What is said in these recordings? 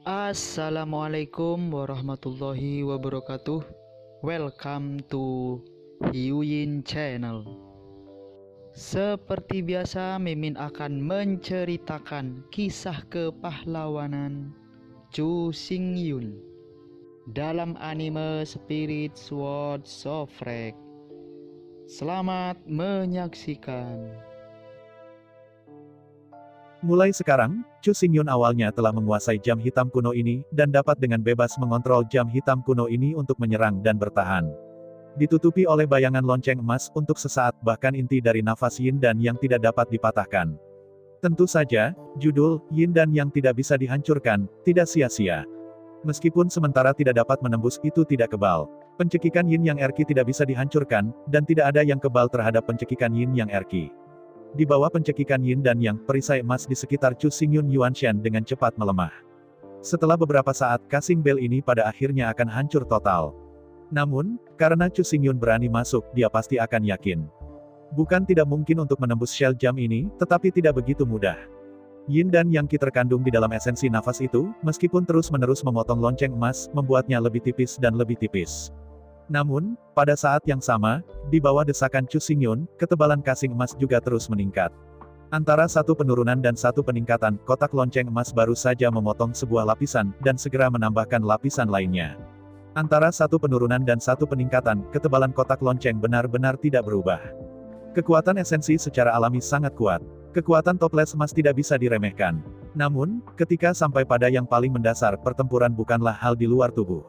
Assalamualaikum warahmatullahi wabarakatuh. Welcome to Hyuyin Channel. Seperti biasa, Mimin akan menceritakan kisah kepahlawanan Chu Xingyun dalam anime Spirit Sword Sofrek. Selamat menyaksikan. Mulai sekarang, Chu Xingyun awalnya telah menguasai jam hitam kuno ini, dan dapat dengan bebas mengontrol jam hitam kuno ini untuk menyerang dan bertahan. Ditutupi oleh bayangan lonceng emas untuk sesaat, bahkan inti dari nafas Yin dan Yang tidak dapat dipatahkan. Tentu saja, judul Yin dan Yang tidak bisa dihancurkan, tidak sia-sia. Meskipun sementara tidak dapat menembus, itu tidak kebal. Pencekikan Yin Yang Erqi tidak bisa dihancurkan, dan tidak ada yang kebal terhadap pencekikan Yin Yang Erqi. Di bawah pencekikan Yin dan Yang, perisai emas di sekitar Chu Xingyun Yuanshan dengan cepat melemah. Setelah beberapa saat, casing bel ini pada akhirnya akan hancur total. Namun, karena Chu Xingyun berani masuk, dia pasti akan yakin. Bukan tidak mungkin untuk menembus shell jam ini, tetapi tidak begitu mudah. Yin dan Yang Qi terkandung di dalam esensi nafas itu, meskipun terus-menerus memotong lonceng emas, membuatnya lebih tipis dan lebih tipis. Namun, pada saat yang sama, di bawah desakan Chu Xingyun, ketebalan casing emas juga terus meningkat. Antara satu penurunan dan satu peningkatan, kotak lonceng emas baru saja memotong sebuah lapisan, dan segera menambahkan lapisan lainnya. Antara satu penurunan dan satu peningkatan, ketebalan kotak lonceng benar-benar tidak berubah. Kekuatan esensi secara alami sangat kuat. Kekuatan toples emas tidak bisa diremehkan. Namun, ketika sampai pada yang paling mendasar, pertempuran bukanlah hal di luar tubuh.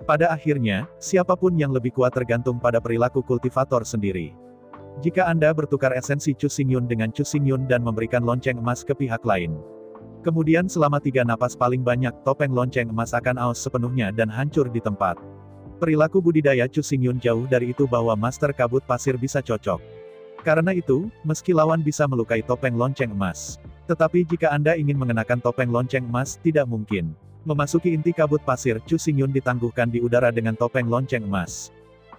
Pada akhirnya, siapapun yang lebih kuat tergantung pada perilaku kultivator sendiri. Jika Anda bertukar esensi Chu Xingyun dengan Chu Xingyun dan memberikan lonceng emas ke pihak lain. Kemudian selama 3 napas paling banyak, topeng lonceng emas akan aus sepenuhnya dan hancur di tempat. Perilaku budidaya Chu Xingyun jauh dari itu bahwa Master Kabut Pasir bisa cocok. Karena itu, meski lawan bisa melukai topeng lonceng emas. Tetapi jika Anda ingin mengenakan topeng lonceng emas, tidak mungkin. Memasuki inti kabut pasir, Chu Xingyun ditangguhkan di udara dengan topeng lonceng emas.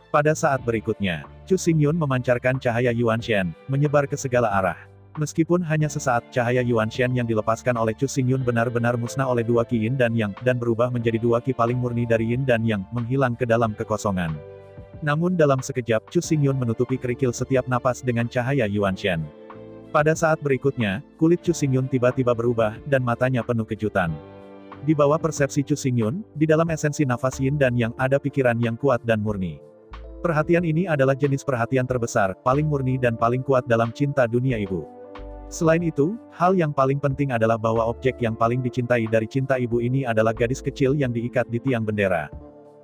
Pada saat berikutnya, Chu Xingyun memancarkan cahaya Yuanshan, menyebar ke segala arah. Meskipun hanya sesaat, cahaya Yuanshan yang dilepaskan oleh Chu Xingyun benar-benar musnah oleh dua Qi Yin dan Yang, dan berubah menjadi dua Qi paling murni dari Yin dan Yang, menghilang ke dalam kekosongan. Namun dalam sekejap, Chu Xingyun menutupi kerikil setiap napas dengan cahaya Yuanshan. Pada saat berikutnya, kulit Chu Xingyun tiba-tiba berubah, dan matanya penuh kejutan. Di bawah persepsi Chu Xingyun, di dalam esensi nafas Yin dan Yang ada pikiran yang kuat dan murni. Perhatian ini adalah jenis perhatian terbesar, paling murni dan paling kuat dalam cinta dunia ibu. Selain itu, hal yang paling penting adalah bahwa objek yang paling dicintai dari cinta ibu ini adalah gadis kecil yang diikat di tiang bendera.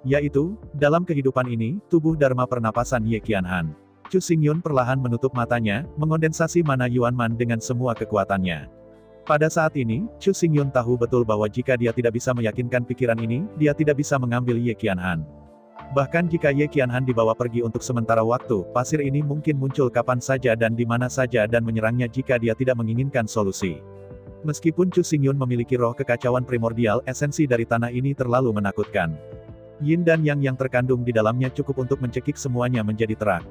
Yaitu, dalam kehidupan ini, tubuh Dharma pernapasan Ye Qianhan. Chu Xingyun perlahan menutup matanya, mengondensasi mana Yuanman dengan semua kekuatannya. Pada saat ini, Chu Xingyun tahu betul bahwa jika dia tidak bisa meyakinkan pikiran ini, dia tidak bisa mengambil Ye Qianhan. Bahkan jika Ye Qianhan dibawa pergi untuk sementara waktu, pasir ini mungkin muncul kapan saja dan di mana saja dan menyerangnya jika dia tidak menginginkan solusi. Meskipun Chu Xingyun memiliki roh kekacauan primordial, esensi dari tanah ini terlalu menakutkan. Yin dan Yang terkandung di dalamnya cukup untuk mencekik semuanya menjadi terang.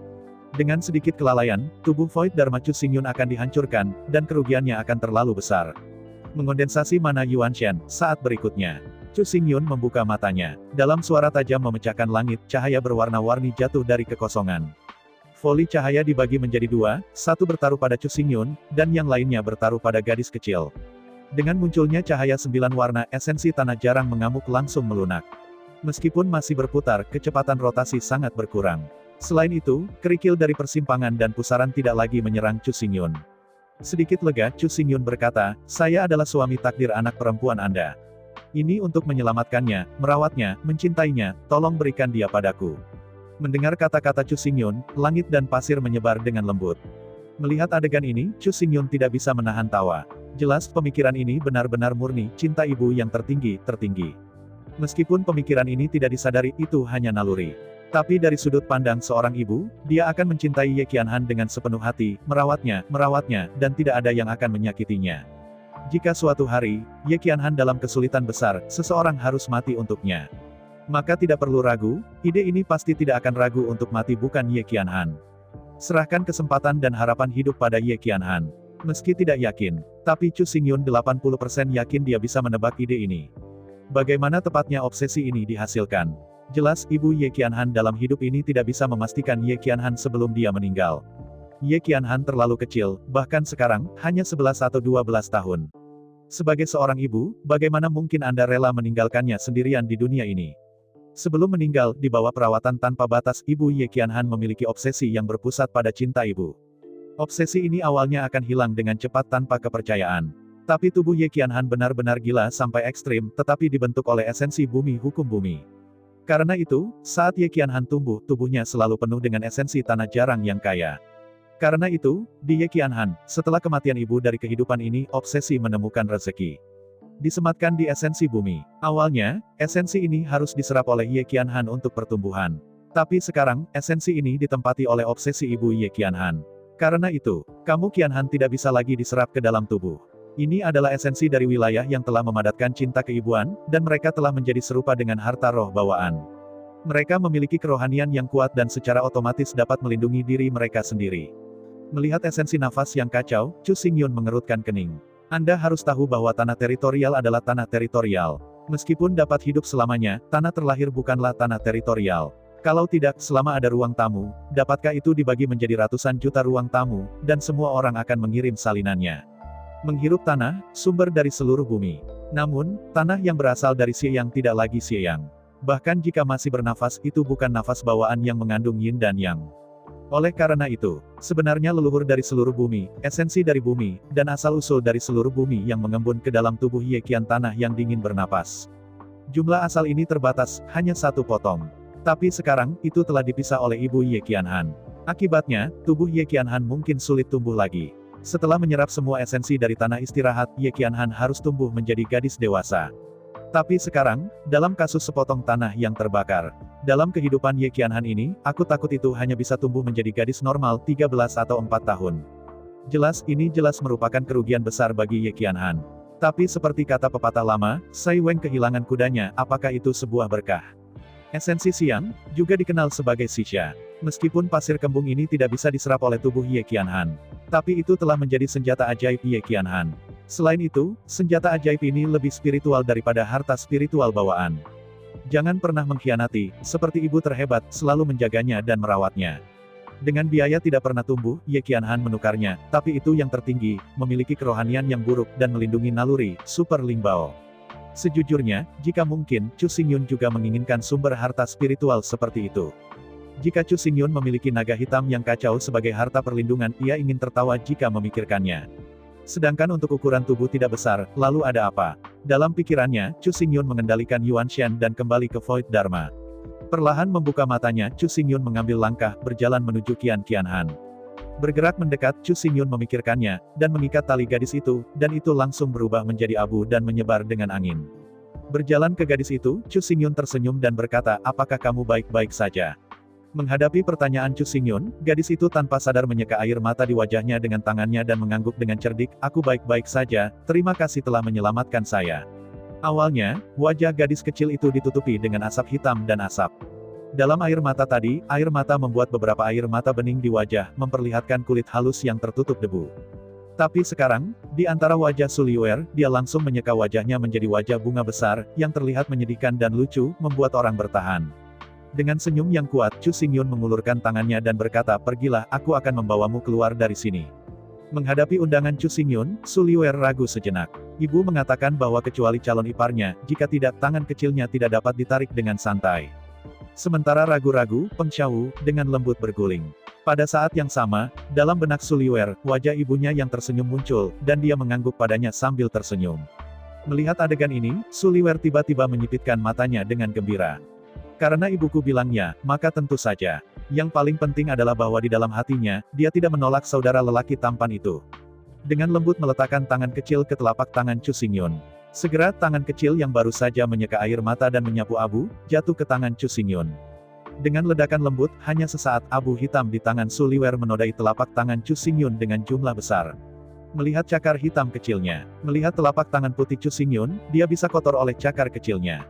Dengan sedikit kelalaian, tubuh Void Dharma Chu Xingyun akan dihancurkan, dan kerugiannya akan terlalu besar. Mengondensasi mana Yuanshan, saat berikutnya. Chu Xingyun membuka matanya. Dalam suara tajam memecahkan langit, cahaya berwarna-warni jatuh dari kekosongan. Voli cahaya dibagi menjadi dua, satu bertaruh pada Chu Xingyun, dan yang lainnya bertaruh pada gadis kecil. Dengan munculnya cahaya 9 warna, esensi tanah jarang mengamuk langsung melunak. Meskipun masih berputar, kecepatan rotasi sangat berkurang. Selain itu, kerikil dari persimpangan dan pusaran tidak lagi menyerang Chu Xingyun. Sedikit lega, Chu Xingyun berkata, "Saya adalah suami takdir anak perempuan Anda. Ini untuk menyelamatkannya, merawatnya, mencintainya, tolong berikan dia padaku." Mendengar kata-kata Chu Xingyun, langit dan pasir menyebar dengan lembut. Melihat adegan ini, Chu Xingyun tidak bisa menahan tawa. Jelas pemikiran ini benar-benar murni, cinta ibu yang tertinggi. Meskipun pemikiran ini tidak disadari, itu hanya naluri. Tapi dari sudut pandang seorang ibu, dia akan mencintai Ye Qianhan dengan sepenuh hati, merawatnya, dan tidak ada yang akan menyakitinya. Jika suatu hari, Ye Qianhan dalam kesulitan besar, seseorang harus mati untuknya. Maka tidak perlu ragu, ide ini pasti tidak akan ragu untuk mati bukan Ye Qianhan. Serahkan kesempatan dan harapan hidup pada Ye Qianhan. Meski tidak yakin, tapi Chu Xingyun 80% yakin dia bisa menebak ide ini. Bagaimana tepatnya obsesi ini dihasilkan? Jelas Ibu Ye Qianhan dalam hidup ini tidak bisa memastikan Ye Qianhan sebelum dia meninggal. Ye Qianhan terlalu kecil, bahkan sekarang, hanya 11 atau 12 tahun. Sebagai seorang ibu, bagaimana mungkin Anda rela meninggalkannya sendirian di dunia ini? Sebelum meninggal, di bawah perawatan tanpa batas, Ibu Ye Qianhan memiliki obsesi yang berpusat pada cinta ibu. Obsesi ini awalnya akan hilang dengan cepat tanpa kepercayaan. Tapi tubuh Ye Qianhan benar-benar gila sampai ekstrim, tetapi dibentuk oleh esensi bumi hukum bumi. Karena itu, saat Ye Qianhan tumbuh, tubuhnya selalu penuh dengan esensi tanah jarang yang kaya. Karena itu, di Ye Qianhan, setelah kematian ibu dari kehidupan ini, obsesi menemukan rezeki disematkan di esensi bumi. Awalnya, esensi ini harus diserap oleh Ye Qianhan untuk pertumbuhan. Tapi sekarang, esensi ini ditempati oleh obsesi ibu Ye Qianhan. Karena itu, kamu Qianhan tidak bisa lagi diserap ke dalam tubuh. Ini adalah esensi dari wilayah yang telah memadatkan cinta keibuan, dan mereka telah menjadi serupa dengan harta roh bawaan. Mereka memiliki kerohanian yang kuat dan secara otomatis dapat melindungi diri mereka sendiri. Melihat esensi nafas yang kacau, Chu Xingyun mengerutkan kening. Anda harus tahu bahwa tanah teritorial adalah tanah teritorial. Meskipun dapat hidup selamanya, tanah terlahir bukanlah tanah teritorial. Kalau tidak, selama ada ruang tamu, dapatkah itu dibagi menjadi ratusan juta ruang tamu, dan semua orang akan mengirim salinannya. Menghirup tanah, sumber dari seluruh bumi. Namun, tanah yang berasal dari Xie Yang tidak lagi Xie Yang. Bahkan jika masih bernafas, itu bukan nafas bawaan yang mengandung yin dan yang. Oleh karena itu, sebenarnya leluhur dari seluruh bumi, esensi dari bumi, dan asal-usul dari seluruh bumi yang mengembun ke dalam tubuh Ye Qian tanah yang dingin bernapas. Jumlah asal ini terbatas, hanya satu potong. Tapi sekarang, itu telah dipisah oleh Ibu Ye Qianhan. Akibatnya, tubuh Ye Qianhan mungkin sulit tumbuh lagi. Setelah menyerap semua esensi dari tanah istirahat, Ye Qianhan harus tumbuh menjadi gadis dewasa. Tapi sekarang, dalam kasus sepotong tanah yang terbakar, dalam kehidupan Ye Qianhan ini, aku takut itu hanya bisa tumbuh menjadi gadis normal 13 atau 4 tahun. Ini jelas merupakan kerugian besar bagi Ye Qianhan. Tapi seperti kata pepatah lama, Sai Weng kehilangan kudanya, apakah itu sebuah berkah? Esensi Xiang, juga dikenal sebagai Xixia. Meskipun pasir kembung ini tidak bisa diserap oleh tubuh Ye Qianhan. Tapi itu telah menjadi senjata ajaib Ye Qianhan. Selain itu, senjata ajaib ini lebih spiritual daripada harta spiritual bawaan. Jangan pernah mengkhianati, seperti ibu terhebat, selalu menjaganya dan merawatnya. Dengan biaya tidak pernah tumbuh, Ye Qianhan menukarnya, tapi itu yang tertinggi, memiliki kerohanian yang buruk dan melindungi naluri, Super Lingbao. Sejujurnya, jika mungkin, Chu Xingyun juga menginginkan sumber harta spiritual seperti itu. Jika Chu Xingyun memiliki naga hitam yang kacau sebagai harta perlindungan, ia ingin tertawa jika memikirkannya. Sedangkan untuk ukuran tubuh tidak besar, lalu ada apa? Dalam pikirannya, Chu Xingyun mengendalikan Yuan Shen dan kembali ke Void Dharma. Perlahan membuka matanya, Chu Xingyun mengambil langkah, berjalan menuju Qianhan. Bergerak mendekat, Chu Xingyun memikirkannya, dan mengikat tali gadis itu, dan itu langsung berubah menjadi abu dan menyebar dengan angin. Berjalan ke gadis itu, Chu Xingyun tersenyum dan berkata, apakah kamu baik-baik saja? Menghadapi pertanyaan Chu Xingyun, gadis itu tanpa sadar menyeka air mata di wajahnya dengan tangannya dan mengangguk dengan cerdik, aku baik-baik saja, terima kasih telah menyelamatkan saya. Awalnya, wajah gadis kecil itu ditutupi dengan asap hitam dan asap. Dalam air mata tadi, air mata membuat beberapa air mata bening di wajah, memperlihatkan kulit halus yang tertutup debu. Tapi sekarang, di antara wajah Su Liuer, dia langsung menyeka wajahnya menjadi wajah bunga besar, yang terlihat menyedihkan dan lucu, membuat orang bertahan. Dengan senyum yang kuat, Chu Xingyun mengulurkan tangannya dan berkata, pergilah, aku akan membawamu keluar dari sini. Menghadapi undangan Chu Xingyun, Su Liuer ragu sejenak. Ibu mengatakan bahwa kecuali calon iparnya, jika tidak, tangan kecilnya tidak dapat ditarik dengan santai. Sementara ragu-ragu, Peng Xiaowu, dengan lembut berguling. Pada saat yang sama, dalam benak Su Liuer, wajah ibunya yang tersenyum muncul, dan dia mengangguk padanya sambil tersenyum. Melihat adegan ini, Su Liuer tiba-tiba menyipitkan matanya dengan gembira. Karena ibuku bilangnya, maka tentu saja. Yang paling penting adalah bahwa di dalam hatinya, dia tidak menolak saudara lelaki tampan itu. Dengan lembut meletakkan tangan kecil ke telapak tangan Chu Xingyun. Segera tangan kecil yang baru saja menyeka air mata dan menyapu abu, jatuh ke tangan Chu Xingyun. Dengan ledakan lembut, hanya sesaat, abu hitam di tangan Su Liuer menodai telapak tangan Chu Xingyun dengan jumlah besar. Melihat cakar hitam kecilnya, melihat telapak tangan putih Chu Xingyun, dia bisa kotor oleh cakar kecilnya.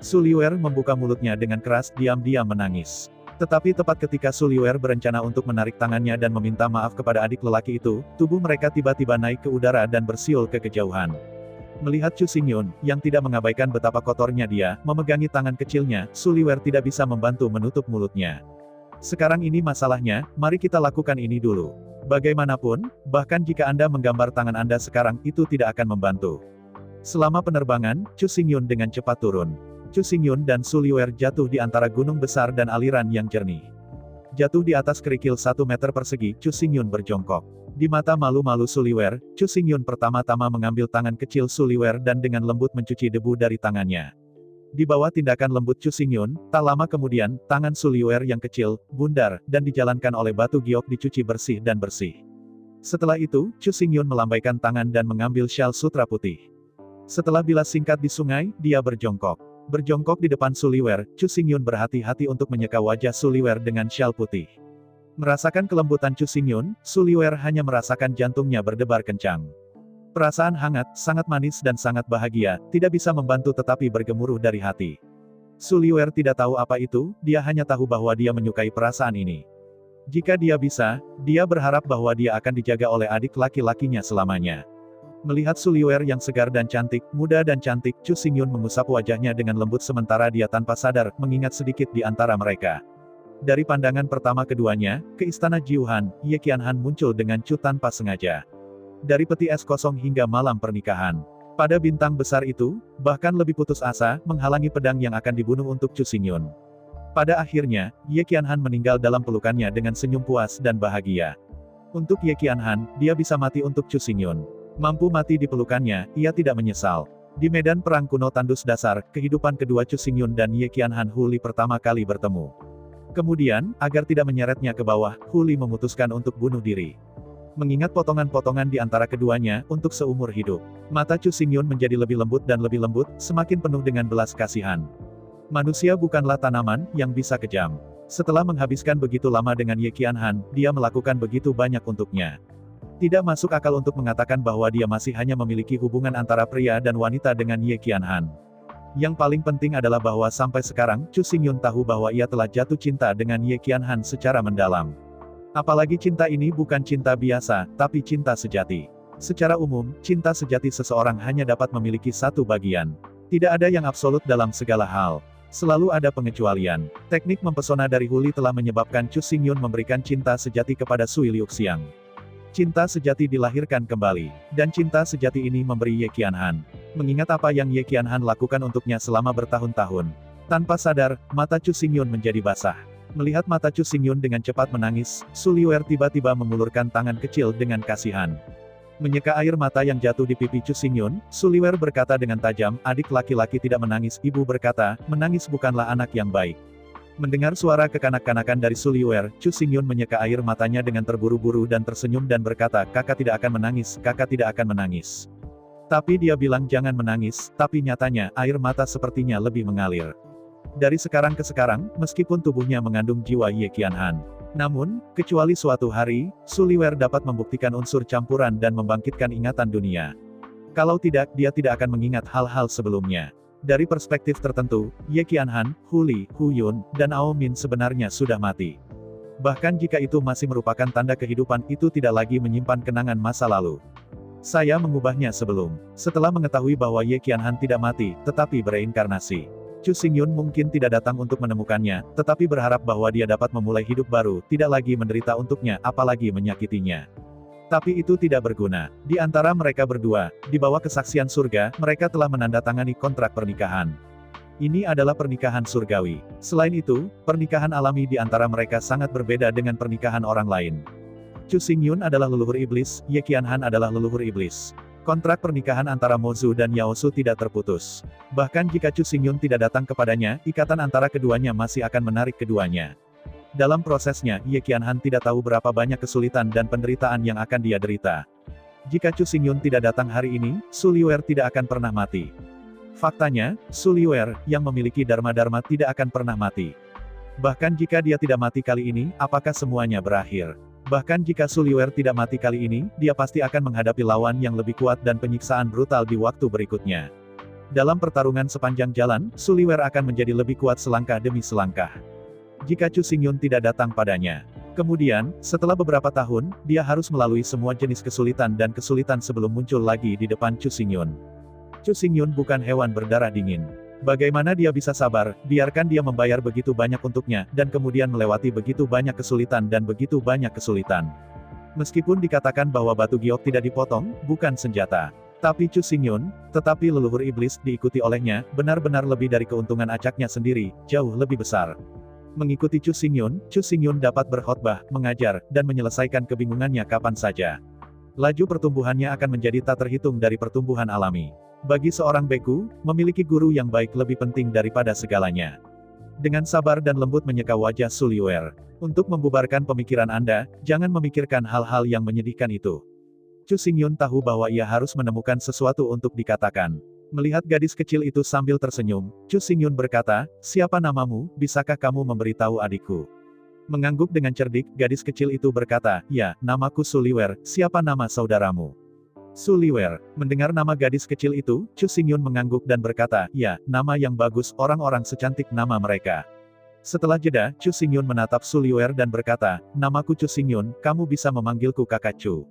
Su Liuer membuka mulutnya dengan keras, diam-diam menangis. Tetapi tepat ketika Su Liuer berencana untuk menarik tangannya dan meminta maaf kepada adik lelaki itu, tubuh mereka tiba-tiba naik ke udara dan bersiul ke kejauhan. Melihat Chu Xingyun, yang tidak mengabaikan betapa kotornya dia, memegangi tangan kecilnya, Su Liwer tidak bisa membantu menutup mulutnya. Sekarang ini masalahnya, mari kita lakukan ini dulu. Bagaimanapun, bahkan jika Anda menggambar tangan Anda sekarang, itu tidak akan membantu. Selama penerbangan, Chu Xingyun dengan cepat turun. Chu Xingyun dan Su Liwer jatuh di antara gunung besar dan aliran yang jernih. Jatuh di atas kerikil 1 meter persegi, Chu Xingyun berjongkok. Di mata malu-malu Su Liwer, Chu Xingyun pertama-tama mengambil tangan kecil Su Liwer dan dengan lembut mencuci debu dari tangannya. Di bawah tindakan lembut Chu Xingyun, tak lama kemudian, tangan Su Liwer yang kecil, bundar, dan dijalankan oleh batu giok dicuci bersih dan bersih. Setelah itu, Chu Xingyun melambaikan tangan dan mengambil syal sutra putih. Setelah bilas singkat di sungai, dia berjongkok. Berjongkok di depan Su Liwer, Chu Xingyun berhati-hati untuk menyeka wajah Su Liwer dengan syal putih. Merasakan kelembutan Chu Xingyun, Su Liwer hanya merasakan jantungnya berdebar kencang. Perasaan hangat, sangat manis dan sangat bahagia, tidak bisa membantu tetapi bergemuruh dari hati. Su Liwer tidak tahu apa itu, dia hanya tahu bahwa dia menyukai perasaan ini. Jika dia bisa, dia berharap bahwa dia akan dijaga oleh adik laki-lakinya selamanya. Melihat Su Liwer yang segar dan cantik, muda dan cantik, Chu Xingyun mengusap wajahnya dengan lembut sementara dia tanpa sadar, mengingat sedikit di antara mereka. Dari pandangan pertama keduanya, ke istana Jiuhan, Ye Qianhan muncul dengan Chu tanpa sengaja. Dari peti es kosong hingga malam pernikahan. Pada bintang besar itu, bahkan lebih putus asa, menghalangi pedang yang akan dibunuh untuk Chu Xingyun. Pada akhirnya, Ye Qianhan meninggal dalam pelukannya dengan senyum puas dan bahagia. Untuk Ye Qianhan, dia bisa mati untuk Chu Xingyun. Mampu mati di pelukannya, ia tidak menyesal. Di medan perang kuno tandus dasar, kehidupan kedua Chu Xingyun dan Ye Qianhan Huli pertama kali bertemu. Kemudian, agar tidak menyeretnya ke bawah, Huli memutuskan untuk bunuh diri. Mengingat potongan-potongan di antara keduanya, untuk seumur hidup. Mata Chu Xingyun menjadi lebih lembut dan lebih lembut, semakin penuh dengan belas kasihan. Manusia bukanlah tanaman, yang bisa kejam. Setelah menghabiskan begitu lama dengan Ye Qianhan, dia melakukan begitu banyak untuknya. Tidak masuk akal untuk mengatakan bahwa dia masih hanya memiliki hubungan antara pria dan wanita dengan Ye Qianhan. Yang paling penting adalah bahwa sampai sekarang, Chu Xingyun tahu bahwa ia telah jatuh cinta dengan Ye Qianhan secara mendalam. Apalagi cinta ini bukan cinta biasa, tapi cinta sejati. Secara umum, cinta sejati seseorang hanya dapat memiliki satu bagian. Tidak ada yang absolut dalam segala hal. Selalu ada pengecualian. Teknik mempesona dari Huli telah menyebabkan Chu Xingyun memberikan cinta sejati kepada Sui Liuxiang. Cinta sejati dilahirkan kembali, dan cinta sejati ini memberi Ye Qianhan. Mengingat apa yang Ye Qianhan lakukan untuknya selama bertahun-tahun. Tanpa sadar, mata Chu Xingyun menjadi basah. Melihat mata Chu Xingyun dengan cepat menangis, Su Liwer tiba-tiba mengulurkan tangan kecil dengan kasihan. Menyeka air mata yang jatuh di pipi Chu Xingyun, Su Liwer berkata dengan tajam, adik laki-laki tidak menangis. Ibu berkata, menangis bukanlah anak yang baik. Mendengar suara kekanak-kanakan dari Su Liwer, Chu Xingyun menyeka air matanya dengan terburu-buru dan tersenyum dan berkata, kakak tidak akan menangis, kakak tidak akan menangis. Tapi dia bilang jangan menangis, tapi nyatanya, air mata sepertinya lebih mengalir. Dari sekarang ke sekarang, meskipun tubuhnya mengandung jiwa Ye Qianhan. Namun, kecuali suatu hari, Su Liwer dapat membuktikan unsur campuran dan membangkitkan ingatan dunia. Kalau tidak, dia tidak akan mengingat hal-hal sebelumnya. Dari perspektif tertentu, Ye Qianhan, Huli, Hu Yun, dan Ao Min sebenarnya sudah mati. Bahkan jika itu masih merupakan tanda kehidupan, itu tidak lagi menyimpan kenangan masa lalu. Saya mengubahnya setelah mengetahui bahwa Ye Qianhan tidak mati, tetapi bereinkarnasi. Chu Xingyun mungkin tidak datang untuk menemukannya, tetapi berharap bahwa dia dapat memulai hidup baru, tidak lagi menderita untuknya, apalagi menyakitinya. Tapi itu tidak berguna. Di antara mereka berdua, di bawah kesaksian surga, mereka telah menandatangani kontrak pernikahan. Ini adalah pernikahan surgawi. Selain itu, pernikahan alami di antara mereka sangat berbeda dengan pernikahan orang lain. Chu Xingyun adalah leluhur iblis, Ye Qianhan adalah leluhur iblis. Kontrak pernikahan antara Mozu dan Yaosu tidak terputus. Bahkan jika Chu Xingyun tidak datang kepadanya, ikatan antara keduanya masih akan menarik keduanya. Dalam prosesnya, Ye Qianhan tidak tahu berapa banyak kesulitan dan penderitaan yang akan dia derita. Jika Chu Xingyun tidak datang hari ini, Su Liwer tidak akan pernah mati. Faktanya, Su Liwer, yang memiliki dharma-dharma tidak akan pernah mati. Bahkan jika dia tidak mati kali ini, apakah semuanya berakhir? Bahkan jika Su Liwer tidak mati kali ini, dia pasti akan menghadapi lawan yang lebih kuat dan penyiksaan brutal di waktu berikutnya. Dalam pertarungan sepanjang jalan, Su Liwer akan menjadi lebih kuat selangkah demi selangkah. Jika Chu Xingyun tidak datang padanya. Kemudian, setelah beberapa tahun, dia harus melalui semua jenis kesulitan dan kesulitan sebelum muncul lagi di depan Chu Xingyun. Chu Xingyun bukan hewan berdarah dingin. Bagaimana dia bisa sabar, biarkan dia membayar begitu banyak untuknya, dan kemudian melewati begitu banyak kesulitan dan begitu banyak kesulitan. Meskipun dikatakan bahwa batu giok tidak dipotong, bukan senjata. Tapi Chu Xingyun, tetapi leluhur iblis diikuti olehnya, benar-benar lebih dari keuntungan acaknya sendiri, jauh lebih besar. Mengikuti Chu Xingyun dapat berkhotbah, mengajar, dan menyelesaikan kebingungannya kapan saja. Laju pertumbuhannya akan menjadi tak terhitung dari pertumbuhan alami. Bagi seorang beku, memiliki guru yang baik lebih penting daripada segalanya. Dengan sabar dan lembut menyeka wajah Su Liuer. Untuk membubarkan pemikiran Anda, jangan memikirkan hal-hal yang menyedihkan itu. Chu Xingyun tahu bahwa ia harus menemukan sesuatu untuk dikatakan. Melihat gadis kecil itu sambil tersenyum, Chu Xingyun berkata, "Siapa namamu, bisakah kamu memberitahu adikku?" Mengangguk dengan cerdik, gadis kecil itu berkata, "Ya, namaku Su Liuer, siapa nama saudaramu?" Su Liuer. Mendengar nama gadis kecil itu, Chu Xingyun mengangguk dan berkata, "Ya, nama yang bagus, orang-orang secantik nama mereka." Setelah jeda, Chu Xingyun menatap Su Liuer dan berkata, "Namaku Chu Xingyun, kamu bisa memanggilku kakak Chu."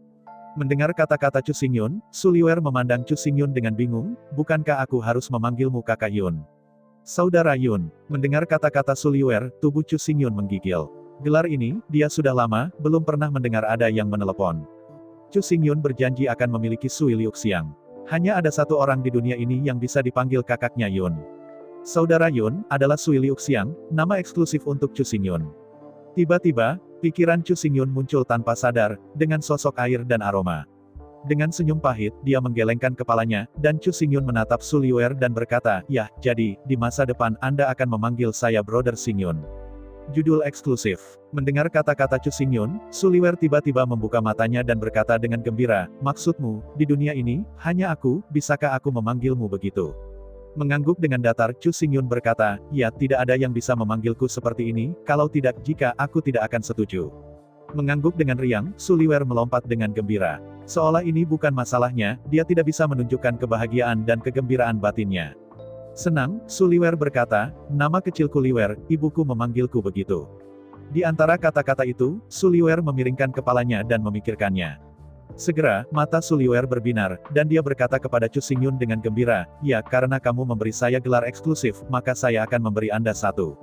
Mendengar kata-kata Chu Xingyun, Su Liuer memandang Chu Xingyun dengan bingung, "Bukankah aku harus memanggilmu kakak Yun?" "Saudara Yun." Mendengar kata-kata Su Liuer, tubuh Chu Xingyun menggigil. Gelar ini, dia sudah lama, belum pernah mendengar ada yang menelepon. Chu Xingyun berjanji akan memiliki Sui Liuxiang. Hanya ada satu orang di dunia ini yang bisa dipanggil kakaknya Yun. Saudara Yun, adalah Sui Liuxiang, nama eksklusif untuk Chu Xingyun. Tiba-tiba, pikiran Chu Xingyun muncul tanpa sadar, dengan sosok air dan aroma. Dengan senyum pahit, dia menggelengkan kepalanya, dan Chu Xingyun menatap Su Liuer dan berkata, "Ya, jadi, di masa depan Anda akan memanggil saya Brother Xingyun." Judul eksklusif. Mendengar kata-kata Chu Xingyun, Su Liuer tiba-tiba membuka matanya dan berkata dengan gembira, "Maksudmu, di dunia ini, hanya aku, bisakah aku memanggilmu begitu?" Mengangguk dengan datar, Chu Xingyun berkata, "Ya, tidak ada yang bisa memanggilku seperti ini, kalau tidak, jika aku tidak akan setuju." Mengangguk dengan riang, Su Liuer melompat dengan gembira. Seolah ini bukan masalahnya, dia tidak bisa menunjukkan kebahagiaan dan kegembiraan batinnya. Senang, Su Liuer berkata, "Nama kecilku Liuer, ibuku memanggilku begitu." Di antara kata-kata itu, Su Liuer memiringkan kepalanya dan memikirkannya. Segera, mata Su Liuer berbinar, dan dia berkata kepada Chu Xingyun dengan gembira, "Ya, karena kamu memberi saya gelar eksklusif, maka saya akan memberi Anda satu."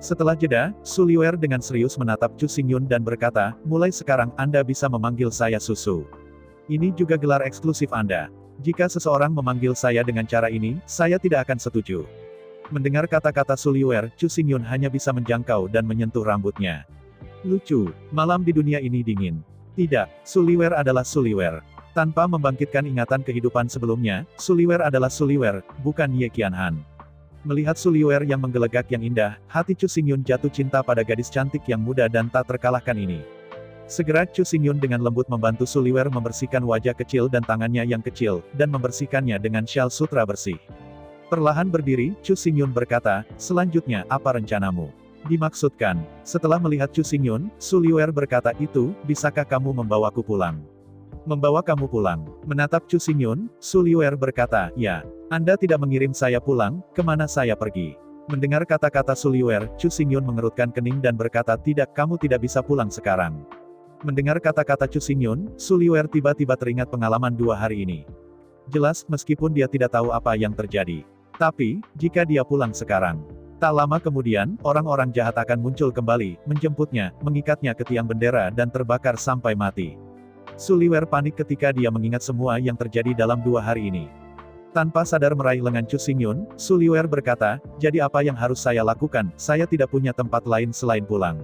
Setelah jeda, Su Liuer dengan serius menatap Chu Xingyun dan berkata, "Mulai sekarang Anda bisa memanggil saya Susu. Ini juga gelar eksklusif Anda. Jika seseorang memanggil saya dengan cara ini, saya tidak akan setuju." Mendengar kata-kata Su Liuer, Chu Xingyun hanya bisa menjangkau dan menyentuh rambutnya. Lucu, malam di dunia ini dingin. Tidak, Su Liuer adalah Su Liuer. Tanpa membangkitkan ingatan kehidupan sebelumnya, Su Liuer adalah Su Liuer, bukan Ye Qianhan. Melihat Su Liuer yang menggelegak yang indah, hati Chu Xingyun jatuh cinta pada gadis cantik yang muda dan tak terkalahkan ini. Segera Chu Xingyun dengan lembut membantu Su Liuer membersihkan wajah kecil dan tangannya yang kecil, dan membersihkannya dengan syal sutra bersih. Perlahan berdiri, Chu Xingyun berkata, "Selanjutnya, apa rencanamu?" Dimaksudkan. Setelah melihat Chu Xingyun, Su Liuer berkata, "Itu, bisakah kamu membawaku pulang?" "Membawa kamu pulang?" Menatap Chu Xingyun, Su Liuer berkata, "Ya. Anda tidak mengirim saya pulang, kemana saya pergi?" Mendengar kata-kata Su Liuer, Chu Xingyun mengerutkan kening dan berkata, "Tidak, kamu tidak bisa pulang sekarang." Mendengar kata-kata Chu Xingyun, Su Liuer tiba-tiba teringat pengalaman 2 hari ini. Jelas, meskipun dia tidak tahu apa yang terjadi. Tapi, jika dia pulang sekarang, tak lama kemudian, orang-orang jahat akan muncul kembali, menjemputnya, mengikatnya ke tiang bendera dan terbakar sampai mati. Su Liuer panik ketika dia mengingat semua yang terjadi dalam 2 hari ini. Tanpa sadar meraih lengan Chu Xingyun, Su Liuer berkata, "Jadi apa yang harus saya lakukan? Saya tidak punya tempat lain selain pulang."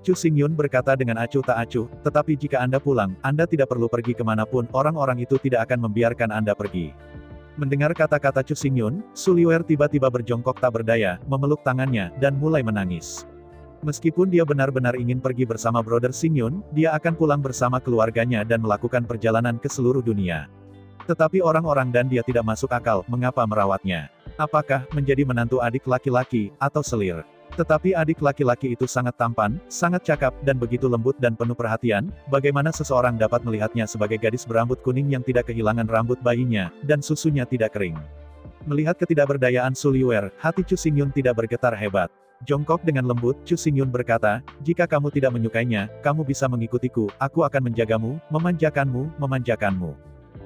Chu Xingyun berkata dengan acuh tak acuh, "Tetapi jika Anda pulang, Anda tidak perlu pergi kemanapun, orang-orang itu tidak akan membiarkan Anda pergi." Mendengar kata-kata Chu Xingyun, Su Liuer tiba-tiba berjongkok tak berdaya, memeluk tangannya, dan mulai menangis. Meskipun dia benar-benar ingin pergi bersama Brother Xingyun, dia akan pulang bersama keluarganya dan melakukan perjalanan ke seluruh dunia. Tetapi orang-orang dan dia tidak masuk akal, mengapa merawatnya. Apakah menjadi menantu adik laki-laki, atau selir? Tetapi adik laki-laki itu sangat tampan, sangat cakap, dan begitu lembut dan penuh perhatian, bagaimana seseorang dapat melihatnya sebagai gadis berambut kuning yang tidak kehilangan rambut bayinya, dan susunya tidak kering. Melihat ketidakberdayaan Su Liuer, hati Chu Xingyun tidak bergetar hebat. Jongkok dengan lembut, Chu Xingyun berkata, "Jika kamu tidak menyukainya, kamu bisa mengikutiku, aku akan menjagamu, memanjakanmu, memanjakanmu."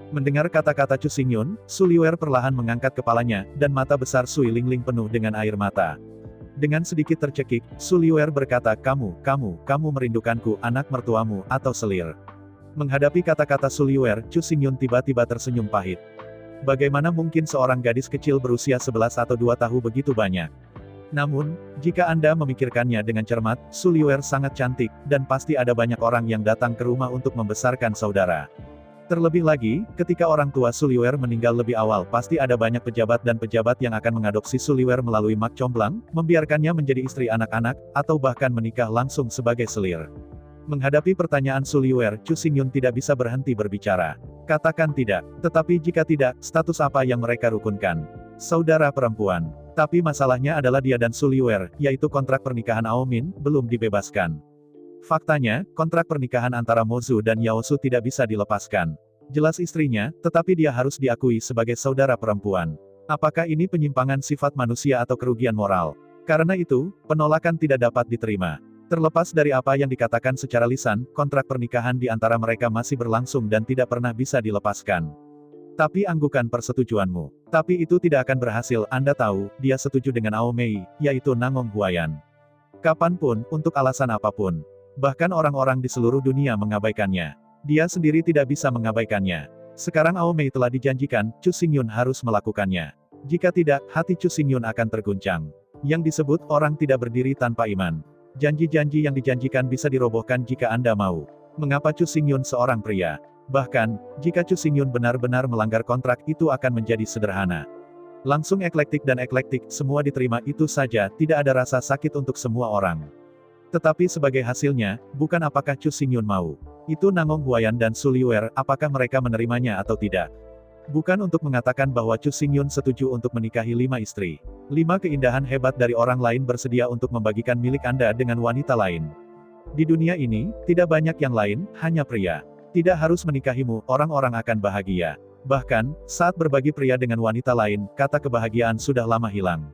Mendengar kata-kata Chu Xingyun, Su Liuer perlahan mengangkat kepalanya, dan mata besar Sui Lingling penuh dengan air mata. Dengan sedikit tercekik, Su Liuer berkata, kamu merindukanku, anak mertuamu, atau selir. Menghadapi kata-kata Su Liuer, Chu Xingyun tiba-tiba tersenyum pahit. Bagaimana mungkin seorang gadis kecil berusia 11 atau 2 tahun begitu banyak? Namun, jika Anda memikirkannya dengan cermat, Su Liuer sangat cantik, dan pasti ada banyak orang yang datang ke rumah untuk membesarkan saudara. Terlebih lagi, ketika orang tua Su Liuer meninggal lebih awal, pasti ada banyak pejabat dan pejabat yang akan mengadopsi Su Liuer melalui mak comblang, membiarkannya menjadi istri anak-anak, atau bahkan menikah langsung sebagai selir. Menghadapi pertanyaan Su Liuer, Chu Xingyun tidak bisa berhenti berbicara. Katakan tidak. Tetapi jika tidak, status apa yang mereka rukunkan? Saudara perempuan. Tapi masalahnya adalah dia dan Su Liuer, yaitu kontrak pernikahan Ao Min, belum dibebaskan. Faktanya, kontrak pernikahan antara Mozu dan Yao Su tidak bisa dilepaskan. Jelas istrinya, tetapi dia harus diakui sebagai saudara perempuan. Apakah ini penyimpangan sifat manusia atau kerugian moral? Karena itu, penolakan tidak dapat diterima. Terlepas dari apa yang dikatakan secara lisan, kontrak pernikahan di antara mereka masih berlangsung dan tidak pernah bisa dilepaskan. Tapi anggukan persetujuanmu. Tapi itu tidak akan berhasil, Anda tahu, dia setuju dengan Ao Mei, yaitu Nangong Huayan. Kapanpun, untuk alasan apapun. Bahkan orang-orang di seluruh dunia mengabaikannya. Dia sendiri tidak bisa mengabaikannya. Sekarang Ao Mei telah dijanjikan, Chu Xingyun harus melakukannya. Jika tidak, hati Chu Xingyun akan terguncang. Yang disebut, orang tidak berdiri tanpa iman. Janji-janji yang dijanjikan bisa dirobohkan jika Anda mau. Mengapa Chu Xingyun seorang pria? Bahkan, jika Chu Xingyun benar-benar melanggar kontrak, itu akan menjadi sederhana. Langsung eklektik dan eklektik, semua diterima itu saja, tidak ada rasa sakit untuk semua orang. Tetapi sebagai hasilnya, bukan apakah Chu Xingyun mau. Itu Nangong Huayan dan Su Liuer, apakah mereka menerimanya atau tidak. Bukan untuk mengatakan bahwa Chu Xingyun setuju untuk menikahi 5 istri. 5 keindahan hebat dari orang lain bersedia untuk membagikan milik Anda dengan wanita lain. Di dunia ini, tidak banyak yang lain, hanya pria. Tidak harus menikahimu, orang-orang akan bahagia. Bahkan, saat berbagi pria dengan wanita lain, kata kebahagiaan sudah lama hilang.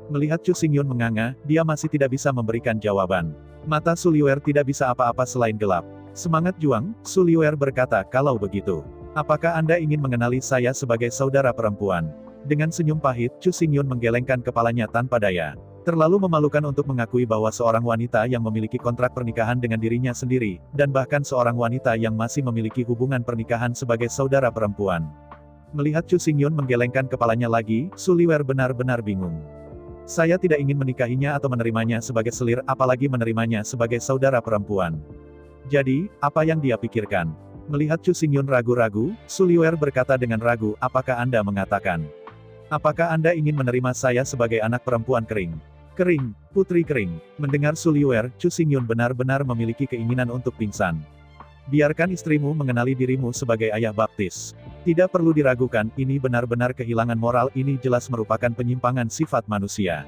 Melihat Chu Xingyun menganga, dia masih tidak bisa memberikan jawaban. Mata Su Liuer tidak bisa apa-apa selain gelap. Semangat juang, Su Liuer berkata, kalau begitu. Apakah Anda ingin mengenali saya sebagai saudara perempuan? Dengan senyum pahit, Chu Xingyun menggelengkan kepalanya tanpa daya. Terlalu memalukan untuk mengakui bahwa seorang wanita yang memiliki kontrak pernikahan dengan dirinya sendiri, dan bahkan seorang wanita yang masih memiliki hubungan pernikahan sebagai saudara perempuan. Melihat Chu Xingyun menggelengkan kepalanya lagi, Su Liuer benar-benar bingung. Saya tidak ingin menikahinya atau menerimanya sebagai selir, apalagi menerimanya sebagai saudara perempuan. Jadi, apa yang dia pikirkan? Melihat Chu Xingyun ragu-ragu, Su Liuer berkata dengan ragu, apakah Anda mengatakan? Apakah Anda ingin menerima saya sebagai anak perempuan kering? Kering, putri kering. Mendengar Su Liuer, Chu Xingyun benar-benar memiliki keinginan untuk pingsan. Biarkan istrimu mengenali dirimu sebagai ayah baptis. Tidak perlu diragukan, ini benar-benar kehilangan moral, ini jelas merupakan penyimpangan sifat manusia.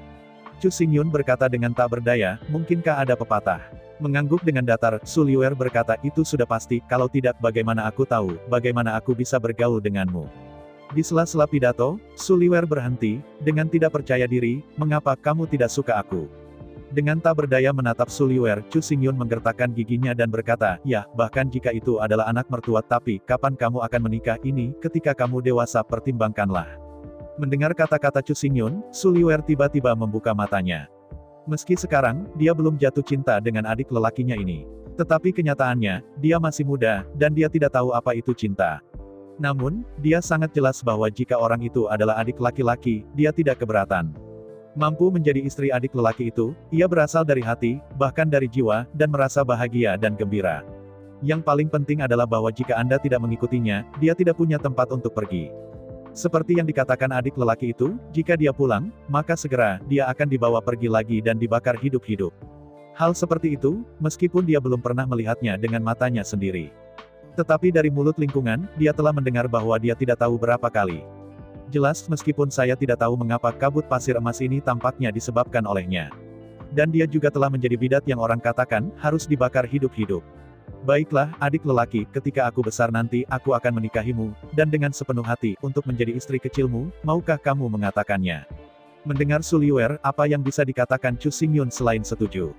Chu Xingyun berkata dengan tak berdaya, mungkinkah ada pepatah? Mengangguk dengan datar, Su Liuer berkata, itu sudah pasti, kalau tidak bagaimana aku tahu, bagaimana aku bisa bergaul denganmu. Di sela-sela pidato, Su Liuer berhenti, dengan tidak percaya diri, mengapa kamu tidak suka aku? Dengan tak berdaya menatap Su Liuer, Chu Xingyun menggertakkan giginya dan berkata, ya, bahkan jika itu adalah anak mertua, tapi, kapan kamu akan menikah ini, ketika kamu dewasa pertimbangkanlah. Mendengar kata-kata Chu Xingyun, Su Liuer tiba-tiba membuka matanya. Meski sekarang, dia belum jatuh cinta dengan adik lelakinya ini. Tetapi kenyataannya, dia masih muda, dan dia tidak tahu apa itu cinta. Namun, dia sangat jelas bahwa jika orang itu adalah adik laki-laki, dia tidak keberatan. Mampu menjadi istri adik lelaki itu, ia berasal dari hati, bahkan dari jiwa, dan merasa bahagia dan gembira. Yang paling penting adalah bahwa jika Anda tidak mengikutinya, dia tidak punya tempat untuk pergi. Seperti yang dikatakan adik lelaki itu, jika dia pulang, maka segera, dia akan dibawa pergi lagi dan dibakar hidup-hidup. Hal seperti itu, meskipun dia belum pernah melihatnya dengan matanya sendiri. Tetapi dari mulut lingkungan, dia telah mendengar bahwa dia tidak tahu berapa kali. Jelas, meskipun saya tidak tahu mengapa kabut pasir emas ini tampaknya disebabkan olehnya. Dan dia juga telah menjadi bidat yang orang katakan, harus dibakar hidup-hidup. Baiklah, adik lelaki, ketika aku besar nanti, aku akan menikahimu, dan dengan sepenuh hati, untuk menjadi istri kecilmu, maukah kamu mengatakannya? Mendengar Su Liuer, apa yang bisa dikatakan Chu Xingyun selain setuju?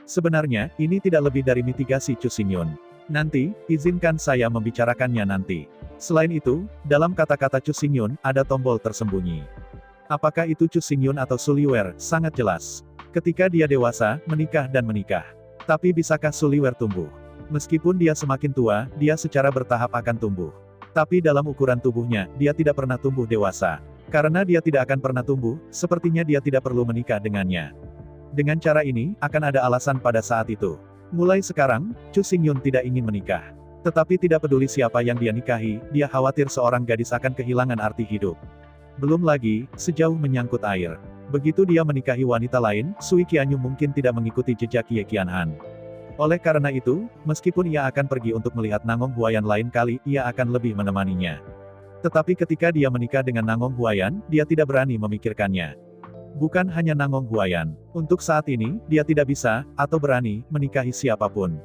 Sebenarnya, ini tidak lebih dari mitigasi Chu Xingyun. Nanti, izinkan saya membicarakannya nanti. Selain itu, dalam kata-kata Chu Xingyun, ada tombol tersembunyi. Apakah itu Chu Xingyun atau Su Liuer, sangat jelas. Ketika dia dewasa, menikah dan menikah. Tapi bisakah Su Liuer tumbuh? Meskipun dia semakin tua, dia secara bertahap akan tumbuh. Tapi dalam ukuran tubuhnya, dia tidak pernah tumbuh dewasa. Karena dia tidak akan pernah tumbuh, sepertinya dia tidak perlu menikah dengannya. Dengan cara ini, akan ada alasan pada saat itu. Mulai sekarang, Chu Xingyun tidak ingin menikah. Tetapi tidak peduli siapa yang dia nikahi, dia khawatir seorang gadis akan kehilangan arti hidup. Belum lagi, sejauh menyangkut air. Begitu dia menikahi wanita lain, Sui Qianyu mungkin tidak mengikuti jejak Ye Qianhan. Oleh karena itu, meskipun ia akan pergi untuk melihat Nangong Huayan lain kali, ia akan lebih menemaninya. Tetapi ketika dia menikah dengan Nangong Huayan, dia tidak berani memikirkannya. Bukan hanya Nangong Huayan. Untuk saat ini, dia tidak bisa, atau berani, menikahi siapapun.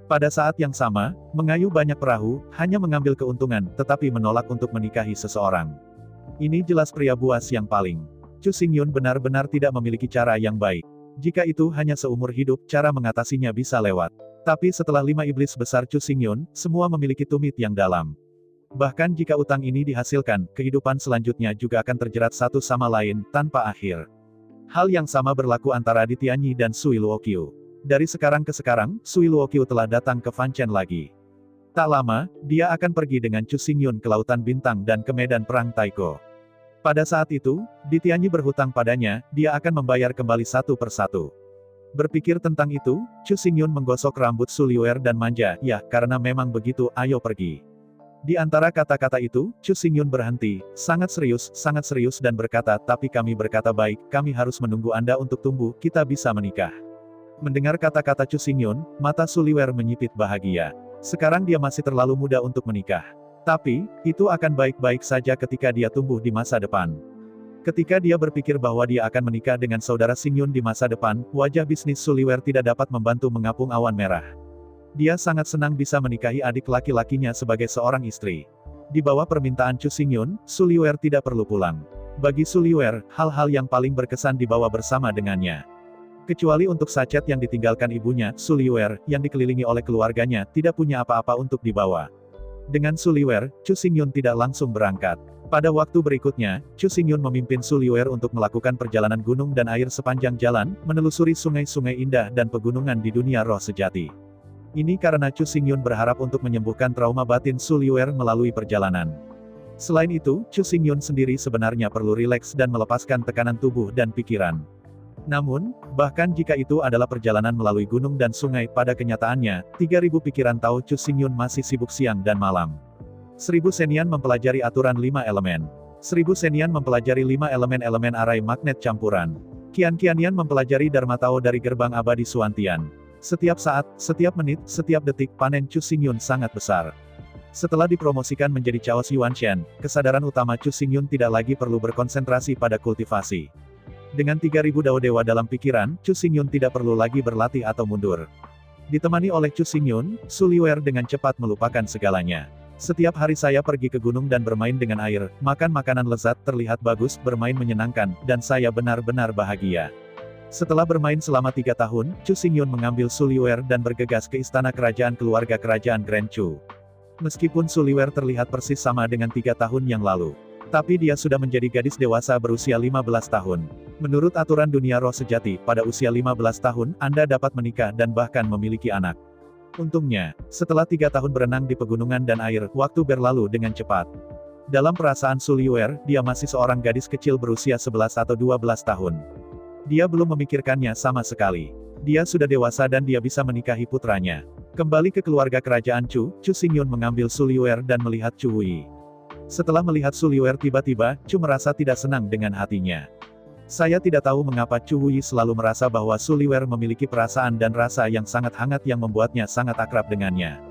Pada saat yang sama, mengayuh banyak perahu, hanya mengambil keuntungan, tetapi menolak untuk menikahi seseorang. Ini jelas pria buas yang paling. Chu Xingyun benar-benar tidak memiliki cara yang baik. Jika itu hanya seumur hidup, cara mengatasinya bisa lewat. Tapi setelah 5 iblis besar Chu Xingyun, semua memiliki tumit yang dalam. Bahkan jika utang ini dihasilkan, kehidupan selanjutnya juga akan terjerat satu sama lain, tanpa akhir. Hal yang sama berlaku antara Di Tianyi dan Sui Luoqiu. Dari sekarang ke sekarang, Sui Luoqiu telah datang ke Fanchen lagi. Tak lama, dia akan pergi dengan Chu Xingyun ke Lautan Bintang dan ke medan perang Taiko. Pada saat itu, Di Tianyi berhutang padanya, dia akan membayar kembali satu persatu. Berpikir tentang itu, Chu Xingyun menggosok rambut Su Liuer dan manja, ya, karena memang begitu, ayo pergi. Di antara kata-kata itu, Chu Xingyun berhenti, sangat serius dan berkata, tapi kami berkata baik, kami harus menunggu Anda untuk tumbuh, kita bisa menikah. Mendengar kata-kata Chu Xingyun, mata Su Liuer menyipit bahagia. Sekarang dia masih terlalu muda untuk menikah. Tapi, itu akan baik-baik saja ketika dia tumbuh di masa depan. Ketika dia berpikir bahwa dia akan menikah dengan saudara Xingyun di masa depan, wajah bisnis Su Liuer tidak dapat membantu mengapung awan merah. Dia sangat senang bisa menikahi adik laki-lakinya sebagai seorang istri. Di bawah permintaan Chu Xingyun, Su Liuer tidak perlu pulang. Bagi Su Liuer, hal-hal yang paling berkesan dibawa bersama dengannya. Kecuali untuk sachet yang ditinggalkan ibunya, Su Liuer, yang dikelilingi oleh keluarganya, tidak punya apa-apa untuk dibawa. Dengan Su Liuer, Chu Xingyun tidak langsung berangkat. Pada waktu berikutnya, Chu Xingyun memimpin Su Liuer untuk melakukan perjalanan gunung dan air sepanjang jalan, menelusuri sungai-sungai indah dan pegunungan di dunia roh sejati. Ini karena Chu Xingyun berharap untuk menyembuhkan trauma batin Su Liuer melalui perjalanan. Selain itu, Chu Xingyun sendiri sebenarnya perlu rileks dan melepaskan tekanan tubuh dan pikiran. Namun, bahkan jika itu adalah perjalanan melalui gunung dan sungai, pada kenyataannya, 3000 pikiran tahu Chu Xingyun masih sibuk siang dan malam. 1000 Senian mempelajari aturan 5 elemen. 1000 Senian mempelajari 5 elemen-elemen arai magnet campuran. Qian-Qianian mempelajari Dharma Tao dari gerbang abadi Suantian. Setiap saat, setiap menit, setiap detik, panen Chu Xingyun sangat besar. Setelah dipromosikan menjadi Chaos Yuanshan, kesadaran utama Chu Xingyun tidak lagi perlu berkonsentrasi pada kultivasi. Dengan 3000 Dao Dewa dalam pikiran, Chu Xingyun tidak perlu lagi berlatih atau mundur. Ditemani oleh Chu Xingyun, Su Liuer dengan cepat melupakan segalanya. Setiap hari saya pergi ke gunung dan bermain dengan air, makan makanan lezat, terlihat bagus, bermain menyenangkan, dan saya benar-benar bahagia. Setelah bermain selama 3 tahun, Chu Xingyun mengambil Su Liuer dan bergegas ke istana kerajaan keluarga kerajaan Grand Chu. Meskipun Su Liuer terlihat persis sama dengan 3 tahun yang lalu. Tapi dia sudah menjadi gadis dewasa berusia 15 tahun. Menurut aturan dunia roh sejati, pada usia 15 tahun, Anda dapat menikah dan bahkan memiliki anak. Untungnya, setelah 3 tahun berenang di pegunungan dan air, waktu berlalu dengan cepat. Dalam perasaan Su Liuer, dia masih seorang gadis kecil berusia 11 atau 12 tahun. Dia belum memikirkannya sama sekali. Dia sudah dewasa dan dia bisa menikahi putranya. Kembali ke keluarga kerajaan Chu, Chu Xingyun mengambil Su Liuer dan melihat Chu Hui. Setelah melihat Su Liuer tiba-tiba, Chu merasa tidak senang dengan hatinya. Saya tidak tahu mengapa Chu Hui selalu merasa bahwa Su Liuer memiliki perasaan dan rasa yang sangat hangat yang membuatnya sangat akrab dengannya.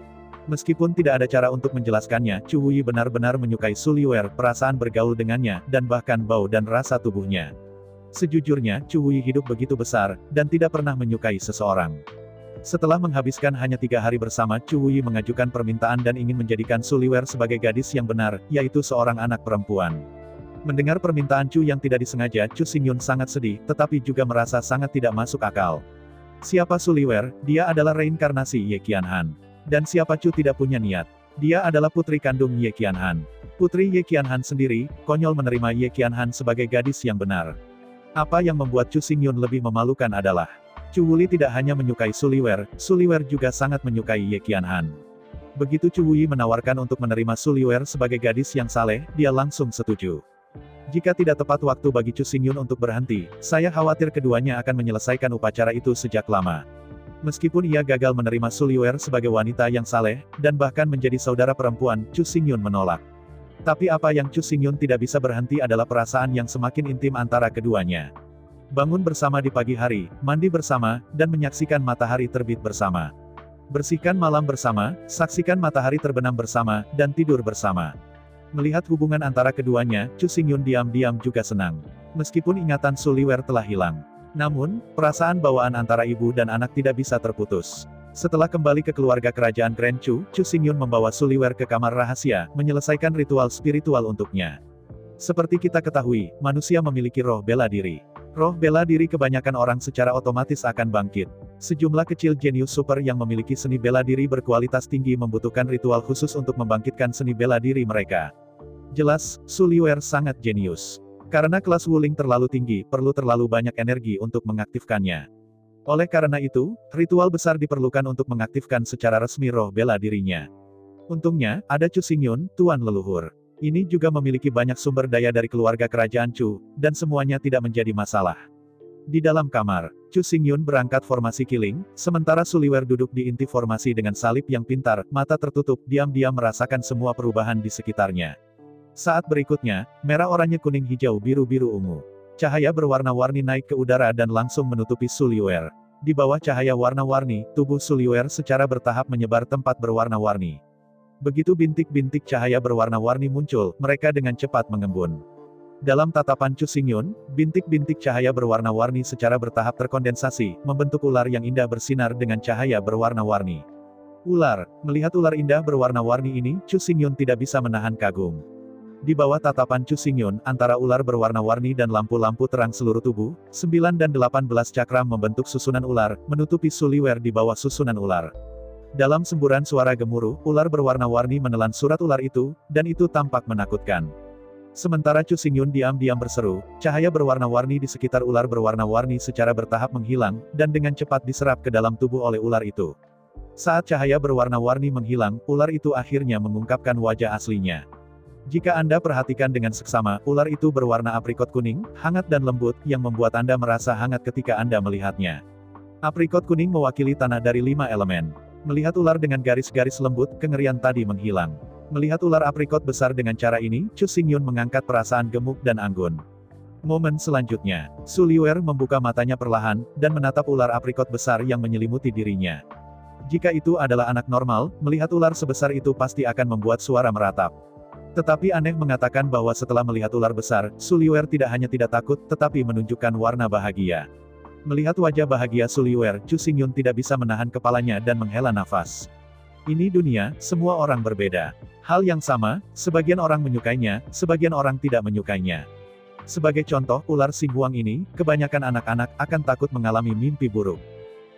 Meskipun tidak ada cara untuk menjelaskannya, Chu Hui benar-benar menyukai Su Liuer, perasaan bergaul dengannya, dan bahkan bau dan rasa tubuhnya. Sejujurnya, Chu Hui hidup begitu besar, dan tidak pernah menyukai seseorang. Setelah menghabiskan hanya 3 hari bersama, Chu Hui mengajukan permintaan dan ingin menjadikan Su Liuer sebagai gadis yang benar, yaitu seorang anak perempuan. Mendengar permintaan Chu yang tidak disengaja, Chu Xingyun sangat sedih, tetapi juga merasa sangat tidak masuk akal. Siapa Su Liuer? Dia adalah reinkarnasi Ye Qianhan. Dan siapa Chu tidak punya niat? Dia adalah putri kandung Ye Qianhan. Putri Ye Qianhan sendiri, konyol menerima Ye Qianhan sebagai gadis yang benar. Apa yang membuat Chu Xingyun lebih memalukan adalah, Chu Wuli tidak hanya menyukai Su Liwer juga sangat menyukai Ye Qianhan. Begitu Chu Wuyi menawarkan untuk menerima Su Liwer sebagai gadis yang saleh, dia langsung setuju. Jika tidak tepat waktu bagi Chu Xingyun untuk berhenti, saya khawatir keduanya akan menyelesaikan upacara itu sejak lama. Meskipun ia gagal menerima Su Liwer sebagai wanita yang saleh, dan bahkan menjadi saudara perempuan, Chu Xingyun menolak. Tapi apa yang Chu Xingyun tidak bisa berhenti adalah perasaan yang semakin intim antara keduanya. Bangun bersama di pagi hari, mandi bersama, dan menyaksikan matahari terbit bersama. Bersihkan malam bersama, saksikan matahari terbenam bersama, dan tidur bersama. Melihat hubungan antara keduanya, Chu Xingyun diam-diam juga senang. Meskipun ingatan Su Liwer telah hilang. Namun, perasaan bawaan antara ibu dan anak tidak bisa terputus. Setelah kembali ke keluarga kerajaan Grand Chu Xingyun membawa Su Liwer ke kamar rahasia, menyelesaikan ritual spiritual untuknya. Seperti kita ketahui, manusia memiliki roh bela diri. Roh bela diri kebanyakan orang secara otomatis akan bangkit. Sejumlah kecil jenius super yang memiliki seni bela diri berkualitas tinggi membutuhkan ritual khusus untuk membangkitkan seni bela diri mereka. Jelas, Su Liwer sangat jenius. Karena kelas Wuling terlalu tinggi, perlu terlalu banyak energi untuk mengaktifkannya. Oleh karena itu, ritual besar diperlukan untuk mengaktifkan secara resmi roh bela dirinya. Untungnya, ada Chu Xingyun, tuan leluhur. Ini juga memiliki banyak sumber daya dari keluarga kerajaan Chu, dan semuanya tidak menjadi masalah. Di dalam kamar, Chu Xingyun berangkat formasi killing, sementara Su Liwer duduk di inti formasi dengan salib yang pintar, mata tertutup, diam-diam merasakan semua perubahan di sekitarnya. Saat berikutnya, merah oranye kuning hijau biru biru ungu. Cahaya berwarna-warni naik ke udara dan langsung menutupi Su Liwer. Di bawah cahaya warna-warni, tubuh Su Liwer secara bertahap menyebar tempat berwarna-warni. Begitu bintik-bintik cahaya berwarna-warni muncul, mereka dengan cepat mengembun. Dalam tatapan Chu Xingyun, bintik-bintik cahaya berwarna-warni secara bertahap terkondensasi, membentuk ular yang indah bersinar dengan cahaya berwarna-warni. Ular, melihat ular indah berwarna-warni ini, Chu Xingyun tidak bisa menahan kagum. Di bawah tatapan Chu Xingyun, antara ular berwarna-warni dan lampu-lampu terang seluruh tubuh, 9 dan 18 cakram membentuk susunan ular, menutupi Su Liwer di bawah susunan ular. Dalam semburan suara gemuruh, ular berwarna-warni menelan surat ular itu, dan itu tampak menakutkan. Sementara Chu Xingyun diam-diam berseru, cahaya berwarna-warni di sekitar ular berwarna-warni secara bertahap menghilang, dan dengan cepat diserap ke dalam tubuh oleh ular itu. Saat cahaya berwarna-warni menghilang, ular itu akhirnya mengungkapkan wajah aslinya. Jika Anda perhatikan dengan seksama, ular itu berwarna aprikot kuning, hangat dan lembut, yang membuat Anda merasa hangat ketika Anda melihatnya. Aprikot kuning mewakili tanah dari 5 elemen. Melihat ular dengan garis-garis lembut, kengerian tadi menghilang. Melihat ular aprikot besar dengan cara ini, Chu Xingyun mengangkat perasaan gemuk dan anggun. Momen selanjutnya, Su Liwer membuka matanya perlahan, dan menatap ular aprikot besar yang menyelimuti dirinya. Jika itu adalah anak normal, melihat ular sebesar itu pasti akan membuat suara meratap. Tetapi aneh mengatakan bahwa setelah melihat ular besar, Su Liwer tidak hanya tidak takut, tetapi menunjukkan warna bahagia. Melihat wajah bahagia Su Liwer, Chu Xingyun tidak bisa menahan kepalanya dan menghela nafas. Ini dunia, semua orang berbeda. Hal yang sama, sebagian orang menyukainya, sebagian orang tidak menyukainya. Sebagai contoh, ular Xinghuang ini, kebanyakan anak-anak akan takut mengalami mimpi buruk.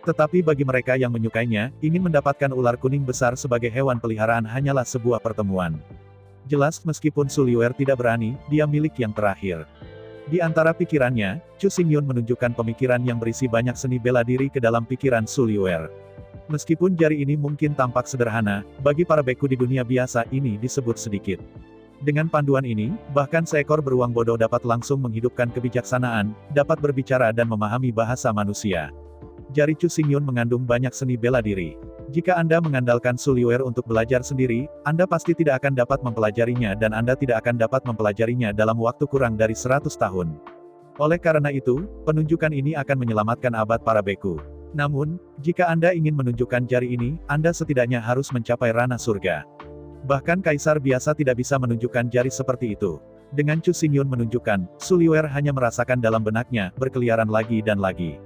Tetapi bagi mereka yang menyukainya, ingin mendapatkan ular kuning besar sebagai hewan peliharaan hanyalah sebuah pertemuan. Jelas meskipun Su Liwer tidak berani, dia milik yang terakhir. Di antara pikirannya, Chu Xingyun menunjukkan pemikiran yang berisi banyak seni bela diri ke dalam pikiran Su Liwer. Meskipun jari ini mungkin tampak sederhana, bagi para beku di dunia biasa ini disebut sedikit. Dengan panduan ini, bahkan seekor beruang bodoh dapat langsung menghidupkan kebijaksanaan, dapat berbicara dan memahami bahasa manusia. Jari Chu Xingyun mengandung banyak seni bela diri. Jika Anda mengandalkan Su Liwer untuk belajar sendiri, Anda pasti tidak akan dapat mempelajarinya dan Anda tidak akan dapat mempelajarinya dalam waktu kurang dari 100 tahun. Oleh karena itu, penunjukan ini akan menyelamatkan abad para beku. Namun, jika Anda ingin menunjukkan jari ini, Anda setidaknya harus mencapai ranah surga. Bahkan kaisar biasa tidak bisa menunjukkan jari seperti itu. Dengan Chu Xingyun menunjukkan, Su Liwer hanya merasakan dalam benaknya, berkeliaran lagi dan lagi.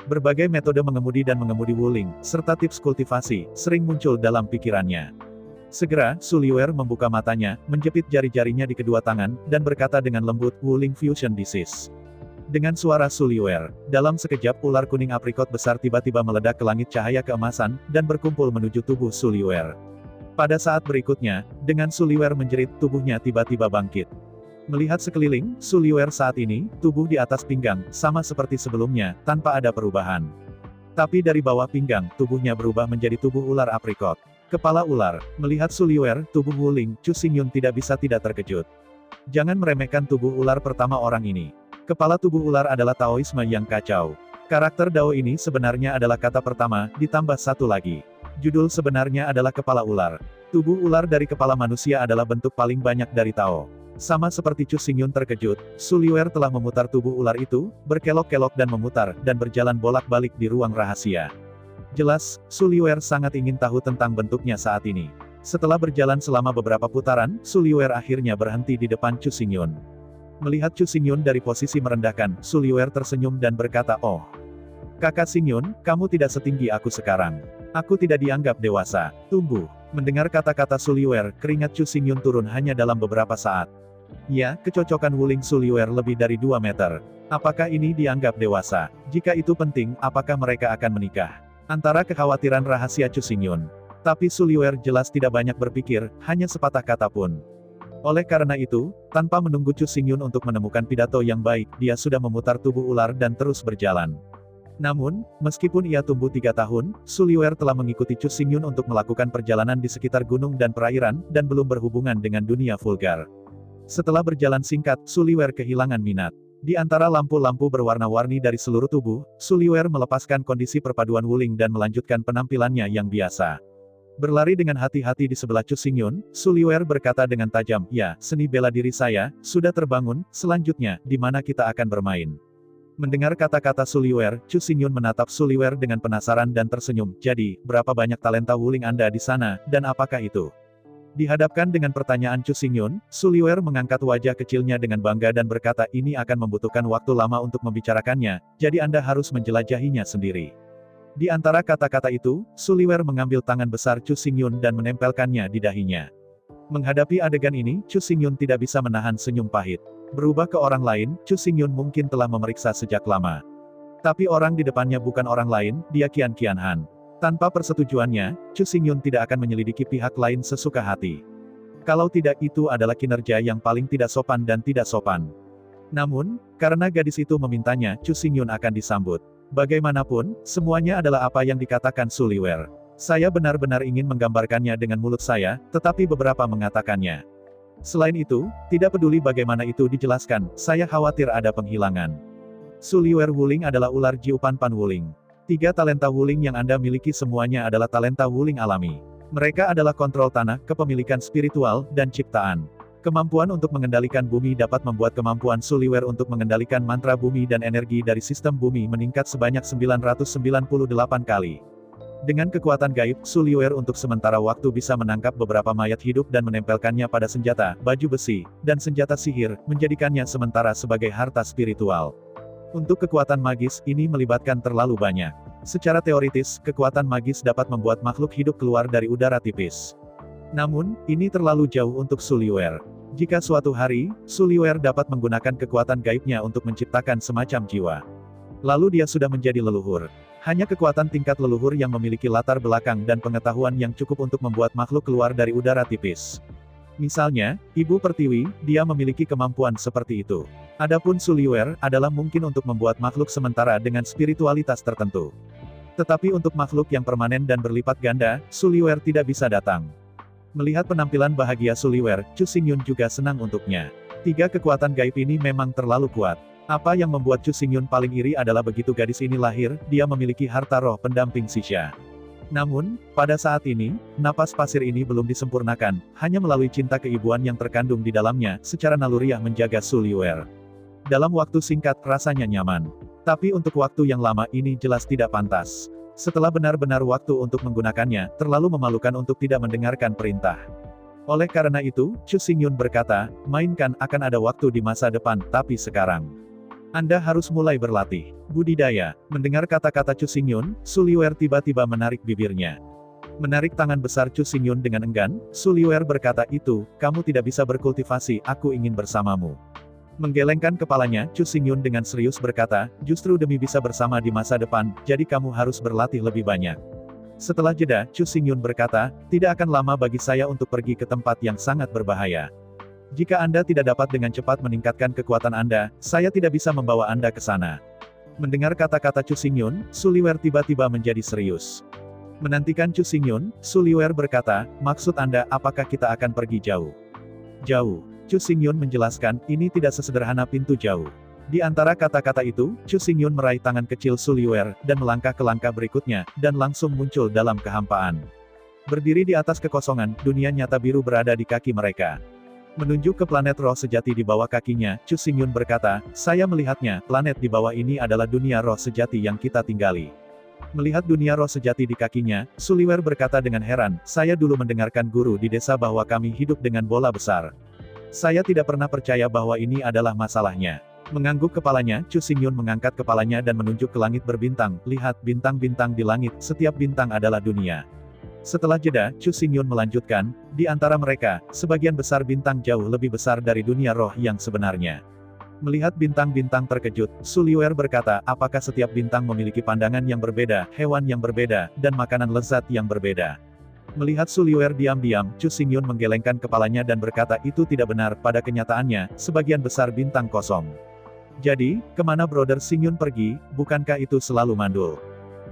Berbagai metode mengemudi dan mengemudi Wuling, serta tips kultivasi, sering muncul dalam pikirannya. Segera, Su Liwer membuka matanya, menjepit jari-jarinya di kedua tangan, dan berkata dengan lembut, Wuling Fusion Disease. Dengan suara Su Liwer, dalam sekejap ular kuning aprikot besar tiba-tiba meledak ke langit cahaya keemasan, dan berkumpul menuju tubuh Su Liwer. Pada saat berikutnya, dengan Su Liuer menjerit, tubuhnya tiba-tiba bangkit. Melihat sekeliling, Su Liuer saat ini, tubuh di atas pinggang, sama seperti sebelumnya, tanpa ada perubahan. Tapi dari bawah pinggang, tubuhnya berubah menjadi tubuh ular aprikot. Kepala ular. Melihat Su Liuer, tubuh Wuling, Chu Xingyun tidak bisa tidak terkejut. Jangan meremehkan tubuh ular pertama orang ini. Kepala tubuh ular adalah Taoisme yang kacau. Karakter Dao ini sebenarnya adalah kata pertama, ditambah satu lagi. Judul sebenarnya adalah kepala ular. Tubuh ular dari kepala manusia adalah bentuk paling banyak dari Tao. Sama seperti Chu Xingyun terkejut, Su Liuer telah memutar tubuh ular itu, berkelok-kelok dan memutar, dan berjalan bolak-balik di ruang rahasia. Jelas, Su Liuer sangat ingin tahu tentang bentuknya saat ini. Setelah berjalan selama beberapa putaran, Su Liuer akhirnya berhenti di depan Chu Xingyun. Melihat Chu Xingyun dari posisi merendahkan, Su Liuer tersenyum dan berkata, "Oh, Kakak Xingyun, kamu tidak setinggi aku sekarang. Aku tidak dianggap dewasa." Tumbuh. Mendengar kata-kata Su Liuer, keringat Chu Xingyun turun hanya dalam beberapa saat. Ya, kecocokan Wuling Su Liuer lebih dari 2 meter. Apakah ini dianggap dewasa? Jika itu penting, apakah mereka akan menikah? Antara kekhawatiran rahasia Chu Xingyun. Tapi Su Liuer jelas tidak banyak berpikir, hanya sepatah kata pun. Oleh karena itu, tanpa menunggu Chu Xingyun untuk menemukan pidato yang baik, dia sudah memutar tubuh ular dan terus berjalan. Namun, meskipun ia tumbuh 3 tahun, Su Liuer telah mengikuti Chu Xingyun untuk melakukan perjalanan di sekitar gunung dan perairan, dan belum berhubungan dengan dunia vulgar. Setelah berjalan singkat, Su Liuer kehilangan minat. Di antara lampu-lampu berwarna-warni dari seluruh tubuh, Su Liuer melepaskan kondisi perpaduan Wuling dan melanjutkan penampilannya yang biasa. Berlari dengan hati-hati di sebelah Chu Xingyun, Su Liuer berkata dengan tajam, "Ya, seni bela diri saya, sudah terbangun, selanjutnya, di mana kita akan bermain?" Mendengar kata-kata Su Liuer, Chu Xingyun menatap Su Liuer dengan penasaran dan tersenyum. "Jadi, berapa banyak talenta Wuling Anda di sana, dan apakah itu?" Dihadapkan dengan pertanyaan Chu Xingyun, Su Liuer mengangkat wajah kecilnya dengan bangga dan berkata, "Ini akan membutuhkan waktu lama untuk membicarakannya, jadi Anda harus menjelajahinya sendiri." Di antara kata-kata itu, Su Liuer mengambil tangan besar Chu Xingyun dan menempelkannya di dahinya. Menghadapi adegan ini, Chu Xingyun tidak bisa menahan senyum pahit. Berubah ke orang lain, Chu Xingyun mungkin telah memeriksa sejak lama. Tapi orang di depannya bukan orang lain, dia Qian Qianhan. Tanpa persetujuannya, Chu Xingyun tidak akan menyelidiki pihak lain sesuka hati. Kalau tidak, itu adalah kinerja yang paling tidak sopan dan tidak sopan. Namun, karena gadis itu memintanya, Chu Xingyun akan disambut. Bagaimanapun, semuanya adalah apa yang dikatakan Su Liuer. Saya benar-benar ingin menggambarkannya dengan mulut saya, tetapi beberapa mengatakannya. Selain itu, tidak peduli bagaimana itu dijelaskan, saya khawatir ada penghilangan. Su Liuer Wuling adalah ular Jiupan Pan Wuling. 3 talenta Wuling yang Anda miliki semuanya adalah talenta Wuling alami. Mereka adalah kontrol tanah, kepemilikan spiritual, dan ciptaan. Kemampuan untuk mengendalikan bumi dapat membuat kemampuan Su Liuer untuk mengendalikan mantra bumi dan energi dari sistem bumi meningkat sebanyak 998 kali. Dengan kekuatan gaib, Su Liuer untuk sementara waktu bisa menangkap beberapa mayat hidup dan menempelkannya pada senjata, baju besi, dan senjata sihir, menjadikannya sementara sebagai harta spiritual. Untuk kekuatan magis, ini melibatkan terlalu banyak. Secara teoritis, kekuatan magis dapat membuat makhluk hidup keluar dari udara tipis. Namun, ini terlalu jauh untuk Su Liuer. Jika suatu hari, Su Liuer dapat menggunakan kekuatan gaibnya untuk menciptakan semacam jiwa. Lalu dia sudah menjadi leluhur. Hanya kekuatan tingkat leluhur yang memiliki latar belakang dan pengetahuan yang cukup untuk membuat makhluk keluar dari udara tipis. Misalnya, Ibu Pertiwi, dia memiliki kemampuan seperti itu. Adapun Su Liuer, adalah mungkin untuk membuat makhluk sementara dengan spiritualitas tertentu. Tetapi untuk makhluk yang permanen dan berlipat ganda, Su Liuer tidak bisa datang. Melihat penampilan bahagia Su Liuer, Chu Xingyun juga senang untuknya. 3 kekuatan gaib ini memang terlalu kuat. Apa yang membuat Chu Xingyun paling iri adalah begitu gadis ini lahir, dia memiliki harta roh pendamping Xixia. Namun, pada saat ini, napas pasir ini belum disempurnakan, hanya melalui cinta keibuan yang terkandung di dalamnya, secara naluriah menjaga Su Liuer. Dalam waktu singkat, rasanya nyaman. Tapi untuk waktu yang lama ini jelas tidak pantas. Setelah benar-benar waktu untuk menggunakannya, terlalu memalukan untuk tidak mendengarkan perintah. Oleh karena itu, Chu Xingyun berkata, mainkan akan ada waktu di masa depan, tapi sekarang Anda harus mulai berlatih. Budidaya. Mendengar kata-kata Chu Xingyun, Su Liuer tiba-tiba menarik bibirnya. Menarik tangan besar Chu Xingyun dengan enggan, Su Liuer berkata, "Itu, kamu tidak bisa berkultivasi, aku ingin bersamamu." Menggelengkan kepalanya, Chu Xingyun dengan serius berkata, "Justru demi bisa bersama di masa depan, jadi kamu harus berlatih lebih banyak." Setelah jeda, Chu Xingyun berkata, tidak akan lama bagi saya untuk pergi ke tempat yang sangat berbahaya. Jika Anda tidak dapat dengan cepat meningkatkan kekuatan Anda, saya tidak bisa membawa Anda ke sana. Mendengar kata-kata Chu Xingyun, Su Liwer tiba-tiba menjadi serius. Menantikan Chu Xingyun, Su Liwer berkata, maksud Anda apakah kita akan pergi jauh? Jauh. Chu Xingyun menjelaskan, ini tidak sesederhana pintu jauh. Di antara kata-kata itu, Chu Xingyun meraih tangan kecil Su Liwer, dan melangkah ke langkah berikutnya, dan langsung muncul dalam kehampaan. Berdiri di atas kekosongan, dunia nyata biru berada di kaki mereka. Menunjuk ke planet roh sejati di bawah kakinya, Chu Xingyun berkata, saya melihatnya, planet di bawah ini adalah dunia roh sejati yang kita tinggali. Melihat dunia roh sejati di kakinya, Su Liwer berkata dengan heran, saya dulu mendengarkan guru di desa bahwa kami hidup dengan bola besar. Saya tidak pernah percaya bahwa ini adalah masalahnya. Mengangguk kepalanya, Chu Xingyun mengangkat kepalanya dan menunjuk ke langit berbintang, lihat bintang-bintang di langit, setiap bintang adalah dunia. Setelah jeda, Chu Xingyun melanjutkan, di antara mereka, sebagian besar bintang jauh lebih besar dari dunia roh yang sebenarnya. Melihat bintang-bintang terkejut, Su Liwer berkata, apakah setiap bintang memiliki pandangan yang berbeda, hewan yang berbeda, dan makanan lezat yang berbeda? Melihat Su Liwer diam-diam, Chu Xingyun menggelengkan kepalanya dan berkata itu tidak benar, pada kenyataannya, sebagian besar bintang kosong. Jadi, kemana Brother Xingyun pergi, bukankah itu selalu mandul?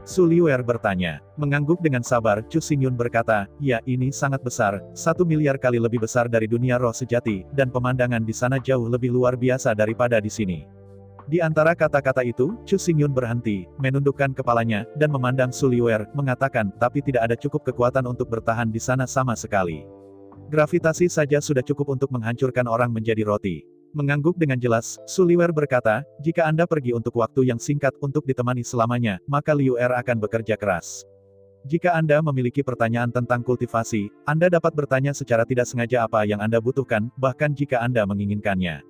Su Liwer bertanya. Mengangguk dengan sabar, Chu Xingyun berkata, ya ini sangat besar, 1 miliar kali lebih besar dari dunia roh sejati, dan pemandangan di sana jauh lebih luar biasa daripada di sini. Di antara kata-kata itu, Chu Xingyun berhenti, menundukkan kepalanya, dan memandang Su Liwer, mengatakan, tapi tidak ada cukup kekuatan untuk bertahan di sana sama sekali. Gravitasi saja sudah cukup untuk menghancurkan orang menjadi roti. Mengangguk dengan jelas, Su Liwer berkata, jika Anda pergi untuk waktu yang singkat untuk ditemani selamanya, maka Liu Er akan bekerja keras. Jika Anda memiliki pertanyaan tentang kultivasi, Anda dapat bertanya secara tidak sengaja apa yang Anda butuhkan, bahkan jika Anda menginginkannya.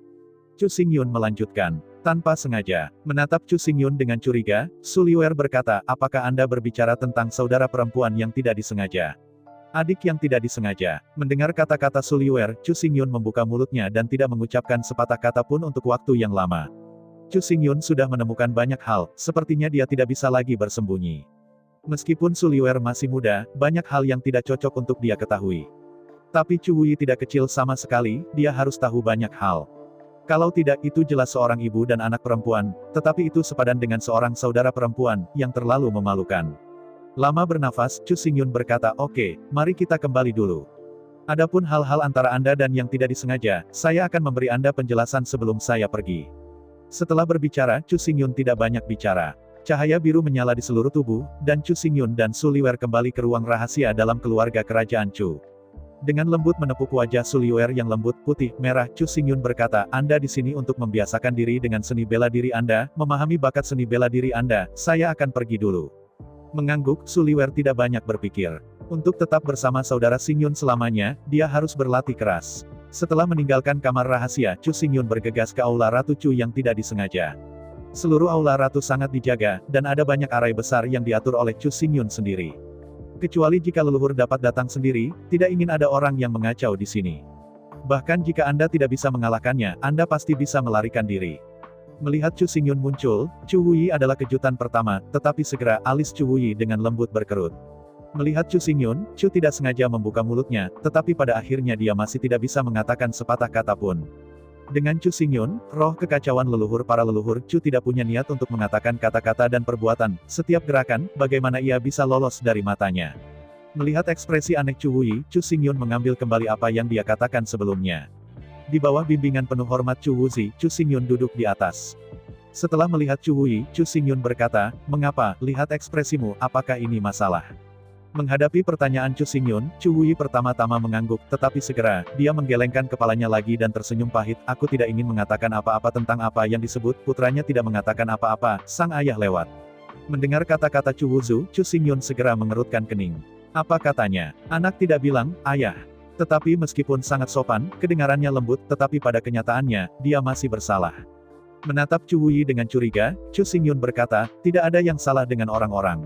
Chu Xingyun melanjutkan. Tanpa sengaja, menatap Chu Xingyun dengan curiga, Su Liwer berkata, apakah Anda berbicara tentang saudara perempuan yang tidak disengaja? Adik yang tidak disengaja. Mendengar kata-kata Su Liwer, Chu Xingyun membuka mulutnya dan tidak mengucapkan sepatah kata pun untuk waktu yang lama. Chu Xingyun sudah menemukan banyak hal, sepertinya dia tidak bisa lagi bersembunyi. Meskipun Su Liwer masih muda, banyak hal yang tidak cocok untuk dia ketahui. Tapi Chu Wuyi tidak kecil sama sekali, dia harus tahu banyak hal. Kalau tidak, itu jelas seorang ibu dan anak perempuan, tetapi itu sepadan dengan seorang saudara perempuan, yang terlalu memalukan. Lama bernafas, Chu Xingyun berkata, oke, mari kita kembali dulu. Adapun hal-hal antara Anda dan yang tidak disengaja, saya akan memberi Anda penjelasan sebelum saya pergi. Setelah berbicara, Chu Xingyun tidak banyak bicara. Cahaya biru menyala di seluruh tubuh, dan Chu Xingyun dan Su Liwer kembali ke ruang rahasia dalam keluarga kerajaan Chu. Dengan lembut menepuk wajah Su Liwer yang lembut, putih, merah, Chu Xingyun berkata, Anda di sini untuk membiasakan diri dengan seni bela diri Anda, memahami bakat seni bela diri Anda, saya akan pergi dulu. Mengangguk, Su Liwer tidak banyak berpikir. Untuk tetap bersama saudara Xingyun selamanya, dia harus berlatih keras. Setelah meninggalkan kamar rahasia, Chu Xingyun bergegas ke aula Ratu Chu yang tidak disengaja. Seluruh aula Ratu sangat dijaga, dan ada banyak arai besar yang diatur oleh Chu Xingyun sendiri. Kecuali jika leluhur dapat datang sendiri, tidak ingin ada orang yang mengacau di sini. Bahkan jika Anda tidak bisa mengalahkannya, Anda pasti bisa melarikan diri. Melihat Chu Xingyun muncul, Chu Wuyi adalah kejutan pertama, tetapi segera alis Chu Wuyi dengan lembut berkerut. Melihat Chu Xingyun, Chu tidak sengaja membuka mulutnya, tetapi pada akhirnya dia masih tidak bisa mengatakan sepatah kata pun. Dengan Chu Xingyun, roh kekacauan leluhur para leluhur, Chu tidak punya niat untuk mengatakan kata-kata dan perbuatan, setiap gerakan, bagaimana ia bisa lolos dari matanya. Melihat ekspresi aneh Chu Wuyi, Chu Xingyun mengambil kembali apa yang dia katakan sebelumnya. Di bawah bimbingan penuh hormat Chu Wuzi, Chu Xingyun duduk di atas. Setelah melihat Chu Wuyi, Chu Xingyun berkata, mengapa, lihat ekspresimu, apakah ini masalah? Menghadapi pertanyaan Chu Xingyun, Chu Wuyi pertama-tama mengangguk, tetapi segera, dia menggelengkan kepalanya lagi dan tersenyum pahit, aku tidak ingin mengatakan apa-apa tentang apa yang disebut, putranya tidak mengatakan apa-apa, sang ayah lewat. Mendengar kata-kata Chu Wuzu, Chu Xingyun segera mengerutkan kening. Apa katanya? Anak tidak bilang, ayah. Tetapi meskipun sangat sopan, kedengarannya lembut, tetapi pada kenyataannya, dia masih bersalah. Menatap Chu Wuyi dengan curiga, Chu Xingyun berkata, tidak ada yang salah dengan orang-orang.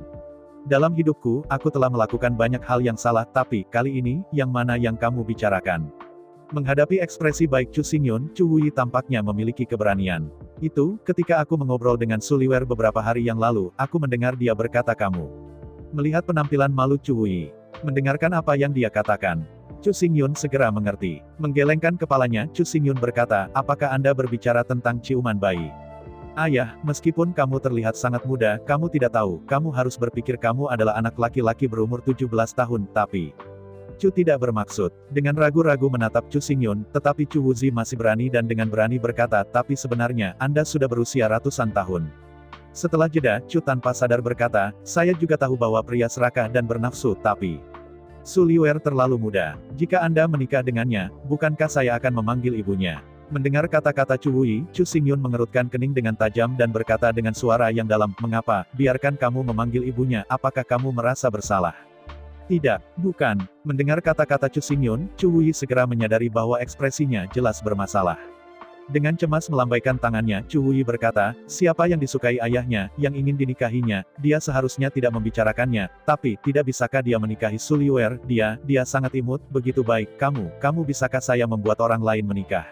Dalam hidupku, aku telah melakukan banyak hal yang salah, tapi, kali ini, yang mana yang kamu bicarakan? Menghadapi ekspresi baik Chu Xingyun, Chu Wuyi tampaknya memiliki keberanian. Itu, ketika aku mengobrol dengan Su Liwer beberapa hari yang lalu, aku mendengar dia berkata kamu. Melihat penampilan malu Chu Wuyi, mendengarkan apa yang dia katakan, Chu Xingyun segera mengerti. Menggelengkan kepalanya, Chu Xingyun berkata, apakah Anda berbicara tentang ciuman bayi? Ayah, meskipun kamu terlihat sangat muda, kamu tidak tahu, kamu harus berpikir kamu adalah anak laki-laki berumur 17 tahun, tapi... Chu tidak bermaksud. Dengan ragu-ragu menatap Chu Xingyun, tetapi Chu Wuzi masih berani dan dengan berani berkata, tapi sebenarnya, Anda sudah berusia ratusan tahun. Setelah jeda, Chu tanpa sadar berkata, saya juga tahu bahwa pria serakah dan bernafsu, tapi... Su Liuer terlalu muda. Jika Anda menikah dengannya, bukankah saya akan memanggil ibunya? Mendengar kata-kata Chu Wuyi, Chu Xingyun mengerutkan kening dengan tajam dan berkata dengan suara yang dalam, mengapa, biarkan kamu memanggil ibunya, apakah kamu merasa bersalah? Tidak, bukan. Mendengar kata-kata Chu Xingyun, Chu Wuyi segera menyadari bahwa ekspresinya jelas bermasalah. Dengan cemas melambaikan tangannya, Chu Wuyi berkata, siapa yang disukai ayahnya, yang ingin dinikahinya, dia seharusnya tidak membicarakannya, tapi, tidak bisakah dia menikahi Su Liuer, dia sangat imut, begitu baik, kamu bisakah saya membuat orang lain menikah?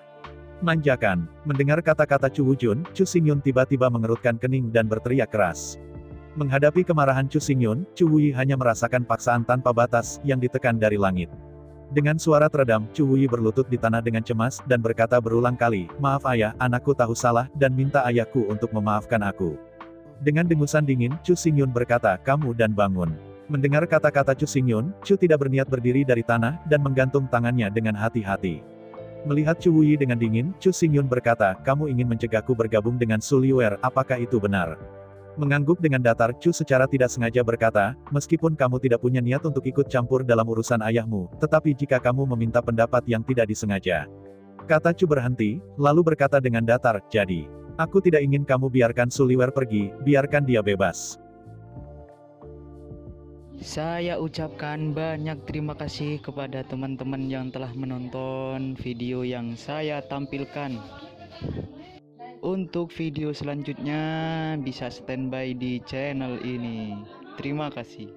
Manjakan. Mendengar kata-kata Chu Wujun, Chu Xingyun tiba-tiba mengerutkan kening dan berteriak keras. Menghadapi kemarahan Chu Xingyun, Chu Wuyi hanya merasakan paksaan tanpa batas, yang ditekan dari langit. Dengan suara teredam, Chu Wuyi berlutut di tanah dengan cemas, dan berkata berulang kali, maaf ayah, anakku tahu salah, dan minta ayahku untuk memaafkan aku. Dengan dengusan dingin, Chu Xingyun berkata, kamu dan bangun. Mendengar kata-kata Chu Xingyun, Chu tidak berniat berdiri dari tanah, dan menggantung tangannya dengan hati-hati. Melihat Chu Wuyi dengan dingin, Chu Xingyun berkata, kamu ingin mencegahku bergabung dengan Su Liuer, apakah itu benar? Mengangguk dengan datar, Chu secara tidak sengaja berkata, meskipun kamu tidak punya niat untuk ikut campur dalam urusan ayahmu, tetapi jika kamu meminta pendapat yang tidak disengaja. Kata Chu berhenti, lalu berkata dengan datar, jadi, aku tidak ingin kamu biarkan Su Liuer pergi, biarkan dia bebas. Saya ucapkan banyak terima kasih kepada teman-teman yang telah menonton video yang saya tampilkan. Untuk video selanjutnya bisa standby di channel ini. Terima kasih.